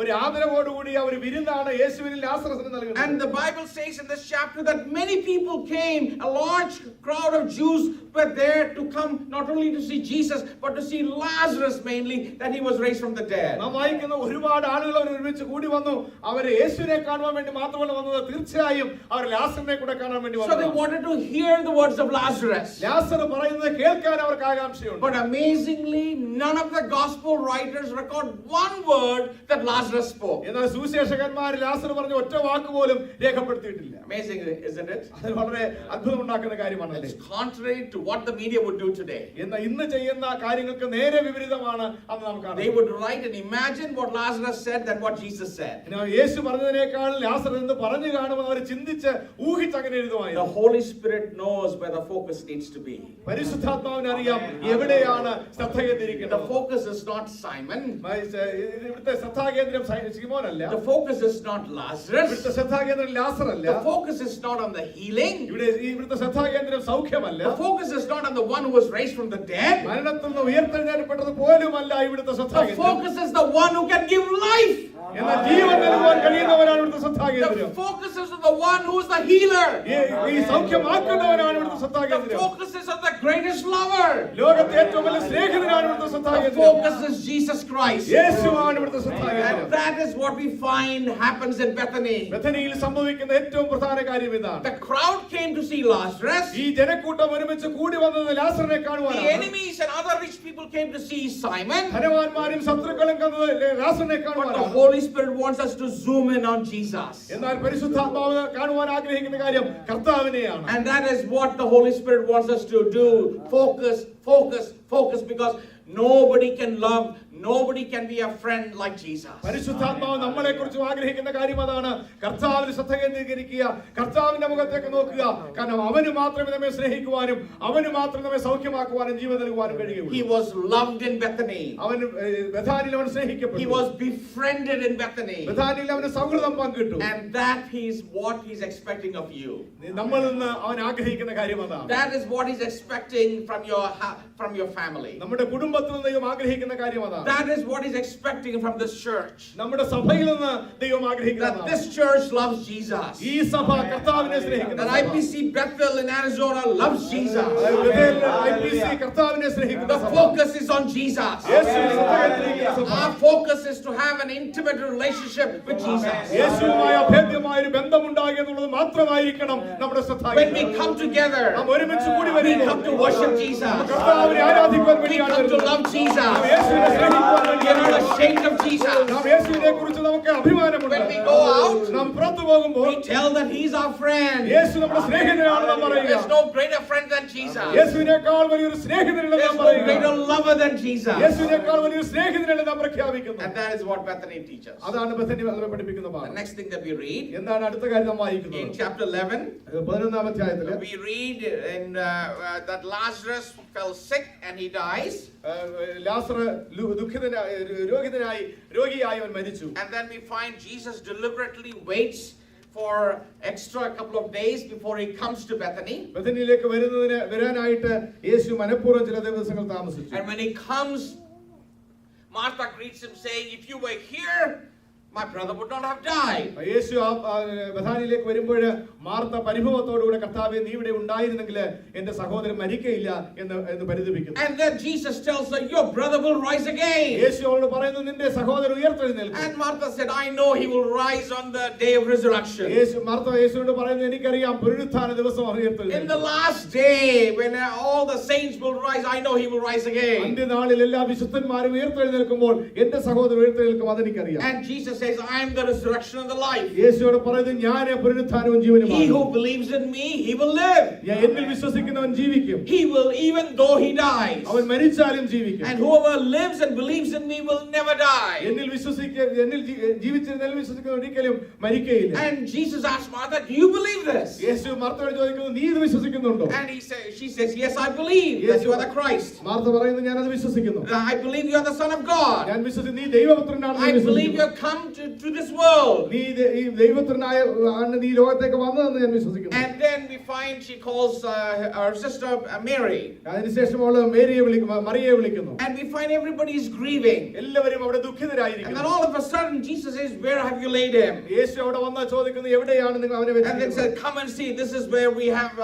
ഒരു ആദരവോടുകൂടി ഒരു വിരുന്നാണ് യേശുവിന് ലാസറസിന് നൽകുന്നത്. And the Bible says in this chapter that many people came, a large crowd of Jews were there to come not only to see Jesus but to see Lazarus mainly, that he was raised from the dead. നാം വായിക്കുന്ന ഒരുപാട് ആളുകൾ ഒരുമിച്ച് കൂടി വന്നു. അവർ യേശുവിനെ കാണുവാൻ വേണ്ടി മാത്രമല്ല വന്നത്, തീർച്ചയായും അവർ ലാസറിനെ കൂടെ കാണാൻ വേണ്ടി So they വന്നു. wanted to hear the words of Lazarus. ലാസർ പറയുന്നത് കേൾക്കാൻ അവർക്ക് ആകാംക്ഷയുണ്ട്. But amazingly, none of the gospel writers record one word that Lazarus spoke. എന്നാൽ സുവിശേഷകന്മാർ ലാസർ പറഞ്ഞ ഒറ്റ വാക്ക് പോലും രേഖപ്പെടുത്തിയിട്ടില്ല. Amazing, isn't it? അത് വളരെ അത്ഭുതമുണ്ടാക്കുന്ന കാര്യമാണ്. It's contrary to what the media would do today. എന്നാൽ ഇന്ന് ചെയ്യുന്ന കാര്യങ്ങൾക്ക് നേരെ വിപരീതമാണ് അന്ന് നാം They കാണുന്നത്. would write and imagine what Lazarus said than what Jesus said. യേശു പറഞ്ഞതിനേക്കാൾ ലാസർ എന്ന് പറഞ്ഞു കാണുമെന്ന് അവർ ചിന്തിച്ച് ഊഹിച്ച് അങ്ങനെ The എഴുതുമായിരുന്നു. Holy Spirit knows where the focus needs to be. പരിശുദ്ധാത്മാവിന് അറിയാം എവിടെയാണ് ശ്രദ്ധ The കേന്ദ്രീകരിക്കേണ്ടത്. focus is not Simon. ഇവിടുത്തെ ശ്രദ്ധാകേന്ദ്രം ശിമോനല്ല. The focus is not Lazarus. ഇവിടുത്തെ ശ്രദ്ധാകേന്ദ്രം ലാസറല്ല. The focus is not on the healing. ഇവിടുത്തെ ശ്രദ്ധാകേന്ദ്രം സൗഖ്യമല്ല. The focus is not on the one who was raised from the dead. മരണത്തിൽ നിന്ന് ഉയർത്തെഴുന്നേൽപ്പെട്ടത് പോലുമല്ല ഇവിടുത്തെ The ശ്രദ്ധാകേന്ദ്രം. focus is the one who can give life. എന്നാൽ ജീവൻ നൽകുവാൻ കഴിയുന്നവരാണ് ഇവിടുത്തെ The ശ്രദ്ധാകേന്ദ്രം. focus is on the one who is the healer. ഈ സൗഖ്യമാക്കുന്നവനാണ് ഇവിടുത്തെ The ശ്രദ്ധാകേന്ദ്രം. focus is on the greatest lover. ലോകത്തെ ഏറ്റവും വലിയ സ്നേഹിതനാണ് ഇവിടുത്തെ The ശ്രദ്ധാകേന്ദ്രം. focus is Jesus Christ. യേശുവാണ് ഇവിടുത്തെ ശ്രദ്ധാകേന്ദ്രം. And that is what we find happens in Bethany. ബെഥനിയിൽ സംഭവിക്കുന്ന ഏറ്റവും പ്രധാന കാര്യം ഇതാണ്. The crowd came to see Lazarus. ഈ ജനക്കൂട്ടം ഒരുമിച്ച് കൂടി വന്നത് ലാസറിനെ The കാണുവാനാണ്. enemies and other rich people came to see Simon. ധനവാന്മാരും ശത്രുക്കളും കണ്ടത് ലാസറിനെ But the കാണുവാനാണ്. Holy Spirit wants us to zoom in on Jesus. എന്നാൽ പരിശുദ്ധാത്മാവ് കാണുവാൻ ആഗ്രഹിക്കുന്ന കാര്യം കർത്താവിനെയാണ്. And that is what the Holy Spirit wants us to do. Focus, focus, focus, because nobody can love, nobody can be a friend like Jesus. പരിശുദ്ധാത്മാവ് നമ്മളെ കുറിച്ച് ആഗ്രഹിക്കുന്ന കാര്യം അതാണ്. കർത്താവിന് ശ്രദ്ധ കേന്ദ്രീകരിക്കുക, കർത്താവിന്റെ മുഖത്തേക്ക് നോക്കുക. കാരണം അവന് മാത്രമേ നമ്മെ സ്നേഹിക്കുവാനും അവന് മാത്രം നമ്മെ സൗഖ്യമാക്കുവാനും ജീവൻ നൽകുവാനും കഴിയുള്ളൂ. He was loved in Bethany. അവൻ ബഥാനിയിൽ അവൻ He സ്നേഹിക്കപ്പെട്ടു. was befriended in Bethany. ബഥാനിയിൽ അവന് സൗഹൃദം പങ്കിട്ടു. And that is what he's expecting of you. നമ്മളിൽ നിന്ന് അവൻ ആഗ്രഹിക്കുന്ന കാര്യം അതാണ്. That is what he's expecting from your family. നമ്മുടെ കുടുംബത്തിൽ നിന്ന് ദൈവം ആഗ്രഹിക്കുന്ന കാര്യം അതാണ്. That is what he's expecting from this church. നമ്മുടെ സഭയിൽ നിന്ന് ദൈവം That ആഗ്രഹിക്കുന്നത് this church loves Jesus. ഈ സഭ കർത്താവിനെ സ്നേഹിക്കുന്ന That സഭ. IPC Bethel in Arizona loves Jesus. Bethel IPC കർത്താവിനെ സ്നേഹിക്കുന്ന The സഭ. focus is on Jesus. യേശുവിൽ ശ്രദ്ധ കേന്ദ്രീകരിക്കുന്ന സഭ. Our focus is to have an intimate relationship with Jesus. യേശുവുമായി അഭേദ്യമായ ഒരു ബന്ധമുണ്ടാകുക എന്നുള്ളത് മാത്രമായിരിക്കണം നമ്മുടെ ശ്രദ്ധ. When we come together, നാം ഒരുമിച്ച് കൂടി we വരുമ്പോൾ come to worship Jesus. കർത്താവിനെ ആരാധിക്കുവാൻ We വേണ്ടിയാണ് come to വരുന്നത്. love Jesus. നാം യേശുവിനെ സ്നേഹിക്കുവാൻ We are വേണ്ടിയാണ് not വരുന്നത്. ashamed of Jesus. നാം യേശുവിനെ കുറിച്ച് നമുക്ക് അഭിമാനമുണ്ട്. When we go out, നാം പുറത്തു പോകുമ്പോൾ we tell that He's our friend. യേശു നമ്മുടെ സ്നേഹിതനാണ് നാം പറയുക. There's no greater friend than Jesus. യേശുവിനേക്കാൾ വലിയൊരു സ്നേഹിതനല്ല There's നാം no പറയുക. greater lover than Jesus. യേശുവിനേക്കാൾ വലിയൊരു സ്നേഹിതനല്ല നാം പ്രഖ്യാപിക്കുന്നു. And that is what Bethany teaches. അതാണ് ബെഥനി നമ്മെ പഠിപ്പിക്കുന്ന The ഭാഗം. next thing that we read എന്താണ് അടുത്ത കാര്യം നാം in വായിക്കുന്നത്? chapter 11, 11-ാം അധ്യായത്തില് we read in that Lazarus fell sick and he dies. ലാസർ രോഗിയായി അവൻ മരിച്ചു. And then we find Jesus deliberately waits for extra couple of days before he comes to Bethany. ബെഥനിയിലേക്ക് വരാനായിട്ട് യേശു മനഃപൂർവ്വം ചില ദിവസങ്ങൾ താമസിച്ചു. And when he comes, Martha greets him saying, if you were here, my brother would not have died. യേശു ബഥാനിയിലേക്ക് വരുമ്പോൾ മാർത്ത പരിഭവത്തോടുകൂടെ കർത്താവേ നീ ഇവിടെ ഉണ്ടായിരുന്നെങ്കിൽ എന്റെ സഹോദരൻ മരിക്കയില്ല എന്ന് പരിതപിക്കുന്നു. And then Jesus tells her, your brother will rise again. യേശു അവളോട് പറയുന്നു നിന്റെ സഹോദരൻ ഉയർത്തെഴുന്നേൽക്കും. And Martha said, I know he will rise on the day of resurrection. Martha യേശുവിനോട് പറയുന്നു എനിക്കറിയാം പുനരുത്ഥാന ദിവസം In ഉയർത്തെഴുന്നേൽക്കും. the last day, when all the saints will rise, I know he will rise again. അന്ത്യനാളിൽ എല്ലാ വിശുദ്ധന്മാരും ഉയർത്തെഴുന്നേൽക്കുമ്പോൾ എന്റെ സഹോദരൻ ഉയർത്തെഴുന്നേൽക്കും അതെനിക്കറിയാം. And Jesus says, I am the resurrection and the life. യേശുവോട് പറയുന്നത് ഞാൻ പുനരുത്ഥാനവും ജീവനുമാണ്. He who believes in me, he will live. എന്നിൽ വിശ്വസിക്കുന്നവൻ ജീവിക്കും. He will, even though he dies. അവൻ മരിച്ചാലും ജീവിക്കും. And whoever lives and believes in me will never die. എന്നിൽ ജീവിച്ചിരുന്നാലും വിശ്വസിക്കുന്ന ഒരിക്കലും മരിക്കയില്ല. And Jesus asked Martha, do you believe this? യേശു മാർത്തയോട് ചോദിക്കുന്നു, നീ ഇത് വിശ്വസിക്കുന്നുണ്ടോ? And she says, yes, I believe that you are the Christ. Martha പറയുന്നു, ഞാൻ അത് വിശ്വസിക്കുന്നു. I believe you are the Son of God. ഞാൻ വിശ്വസിക്കുന്നു നീ ദൈവപുത്രനാണെന്ന് I believe you have come to this world. നീ ഈ ദൈവപുത്രനായ നീ ലോകത്തേക്ക് വന്നതെന്ന് ഞാൻ വിശ്വസിക്കുന്നു. And then we find she calls her sister Mary. അതിനുശേഷം അവൾ മറിയയെ വിളിക്കുന്നു. And we find everybody is grieving. എല്ലാവരും അവിടെ And ദുഃഖിതരായിരിക്കുന്നു. then all of a sudden Jesus says, where have you laid him? യേശു അവിടെ വന്ന് ചോദിക്കുന്നു, എവിടെയാണ് നിങ്ങൾ അവനെ And then വെച്ചിരിക്കുന്നത്? said, come and see, this is where we have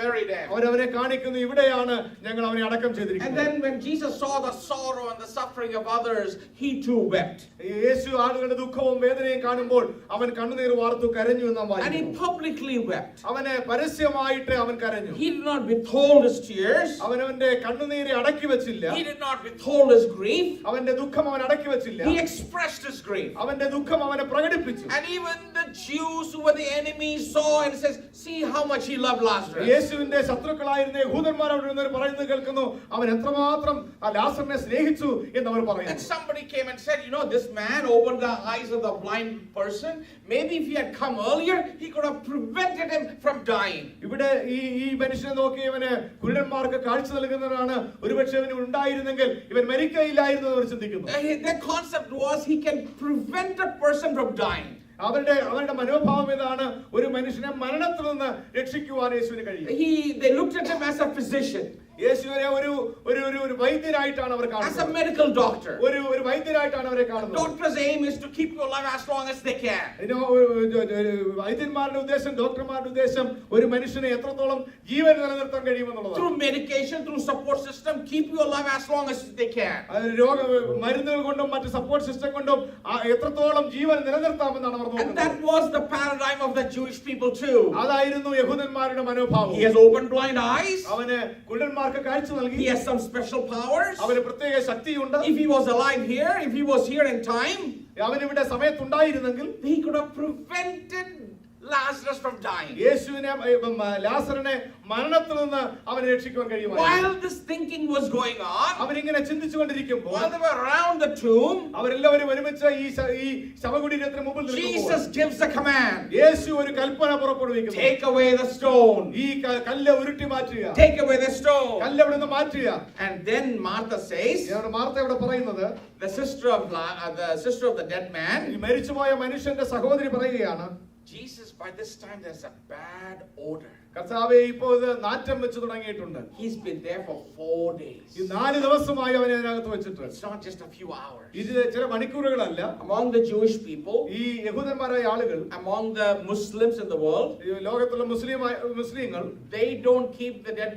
buried him. അവനെ കാണിക്കുന്നു, ഇവിടെയാണ് ഞങ്ങൾ അവനെ അടക്കം And ചെയ്തിരിക്കുന്നത്. then when Jesus saw the sorrow and the suffering of others, he too wept. യേശു ആളുകളുടെ ദുഃഖവും വേദനയും കാണുമ്പോൾ അവൻ കണ്ണുനീർ വാർത്തു കരഞ്ഞു എന്ന് നാം And he വായിക്കുന്നു. publicly wept. അവനെ പരസ്യമായിട്ട് അവൻ കരഞ്ഞു. He did not withhold his tears. അവനവന്റെ കണ്ണുനീരെ അടക്കി വെച്ചില്ല. He did not withhold his grief. അവന്റെ ദുഃഖം അവൻ അടക്കി വെച്ചില്ല. He expressed his grief. അവന്റെ ദുഃഖം അവനെ പ്രകടിപ്പിച്ചു. And even the Jews who were the enemies saw and says, see how much he loved Lazarus. യേശുവിന്റെ ശത്രുക്കളായിരുന്ന യഹൂദന്മാർ അവിടെ നിന്ന് പറയുന്നത് കേൾക്കുന്നു, അവൻ എത്രമാത്രം ആ ലാസറിനെ സ്നേഹിച്ചു എന്ന് അവർ And പറയുന്നു. somebody came and said, this man opened the eyes of the blind person. Maybe if he had come earlier, he could have prevented him from dying. ഇവിടെ ഈ മനുഷ്യനെ നോക്കി ഇവന് കുരുടന്മാർക്ക് കാഴ്ച നൽകുന്നവനാണ്, ഒരുപക്ഷെ ഇവന് ഉണ്ടായിരുന്നെങ്കിൽ ഇവൻ മരിക്കയില്ലായിരുന്നു എന്ന് അവർ ചിന്തിക്കുന്നു. Their concept was he can prevent a person from dying. അവരുടെ മനോഭാവം ഇതാണ്, ഒരു മനുഷ്യനെ മരണത്തിൽ നിന്ന് രക്ഷിക്കുവാൻ യേശുവിന് കഴിയും. They looked at him as a physician. യേശുവിനെ ഒരു വൈദ്യനായിട്ടാണ് അവർ As a കാണുന്നത്. medical doctor. ഒരു വൈദ്യനായിട്ടാണ് അവരെ കാണുന്നത്. Doctor's aim is to keep you alive as long as they can. വൈദ്യന്മാരുടെ ഉദ്ദേശം, ഡോക്ടർമാരുടെ ഉദ്ദേശം ഒരു മനുഷ്യനെ എത്രത്തോളം ജീവൻ നിലനിർത്താൻ കഴിയുമെന്നുള്ളതാണ്. Through medication, through support system, keep you alive as long as they can. മരുന്നുകൾ കൊണ്ടും മറ്റ് സപ്പോർട്ട് സിസ്റ്റം കൊണ്ടും എത്രത്തോളം ജീവൻ നിലനിർത്താമെന്നാണ് അവർ And നോക്കുന്നത്. that was the paradigm of the Jewish people too. അതായിരുന്നു യഹൂദന്മാരുടെ മനോഭാവം. He has opened blind eyes. അവന് കുരുടന്മാർക്ക് കാഴ്ച നൽകി. He has some special powers. അവന് പ്രത്യേക ശക്തിയുണ്ട്. If he was alive here, if he was here in time, അവനിവിടെ സമയത്തുണ്ടായിരുന്നെങ്കിൽ he could have prevented Lazarus from dying. യേശുവിനെ ലാസറിനെ മരണത്തിൽ നിന്ന് അവനെ രക്ഷിക്കുവാൻ കഴിയുമായിരുന്നു. While this thinking was going on, അവരിങ്ങനെ ചിന്തിച്ചുകൊണ്ടിരിക്കുമ്പോൾ, while they were around the tomb, അവരെല്ലാവരും ഒരുമിച്ച് ഈ ശവകുടീരത്തിന് മുമ്പിൽ നിൽക്കുമ്പോൾ Jesus gives a command. യേശു ഒരു കൽപ്പന പുറപ്പെടുവിക്കുന്നു. Take away the stone. ഈ കല്ല് ഉരുട്ടി മാറ്റുക. Take away the stone. കല്ല് അവിടെ നിന്ന് മാറ്റുക. And then Martha says, Martha ഇവിടെ പറയുന്നത്, the sister of the dead man, ഈ മരിച്ചുപോയ മനുഷ്യന്റെ സഹോദരി പറയുകയാണ്, Jesus, by this time there's a bad odor. കർത്താവേ, ഇപ്പോൾ ഇത് നാറ്റം വെച്ച് തുടങ്ങിയിട്ടുണ്ട്. He's been there for 4 days. ഈ 4 ദിവസമായി അവനെ അതിനകത്ത് വെച്ചിട്ട്. It's not just a few hours. ഇത് ചില മണിക്കൂറുകളല്ല. Among the Jewish people, ഈ യഹൂദന്മാരായ ആളുകൾ, among the Muslims in the world, ഈ ലോകത്തുള്ള മുസ്ലിങ്ങൾ, they don't keep the dead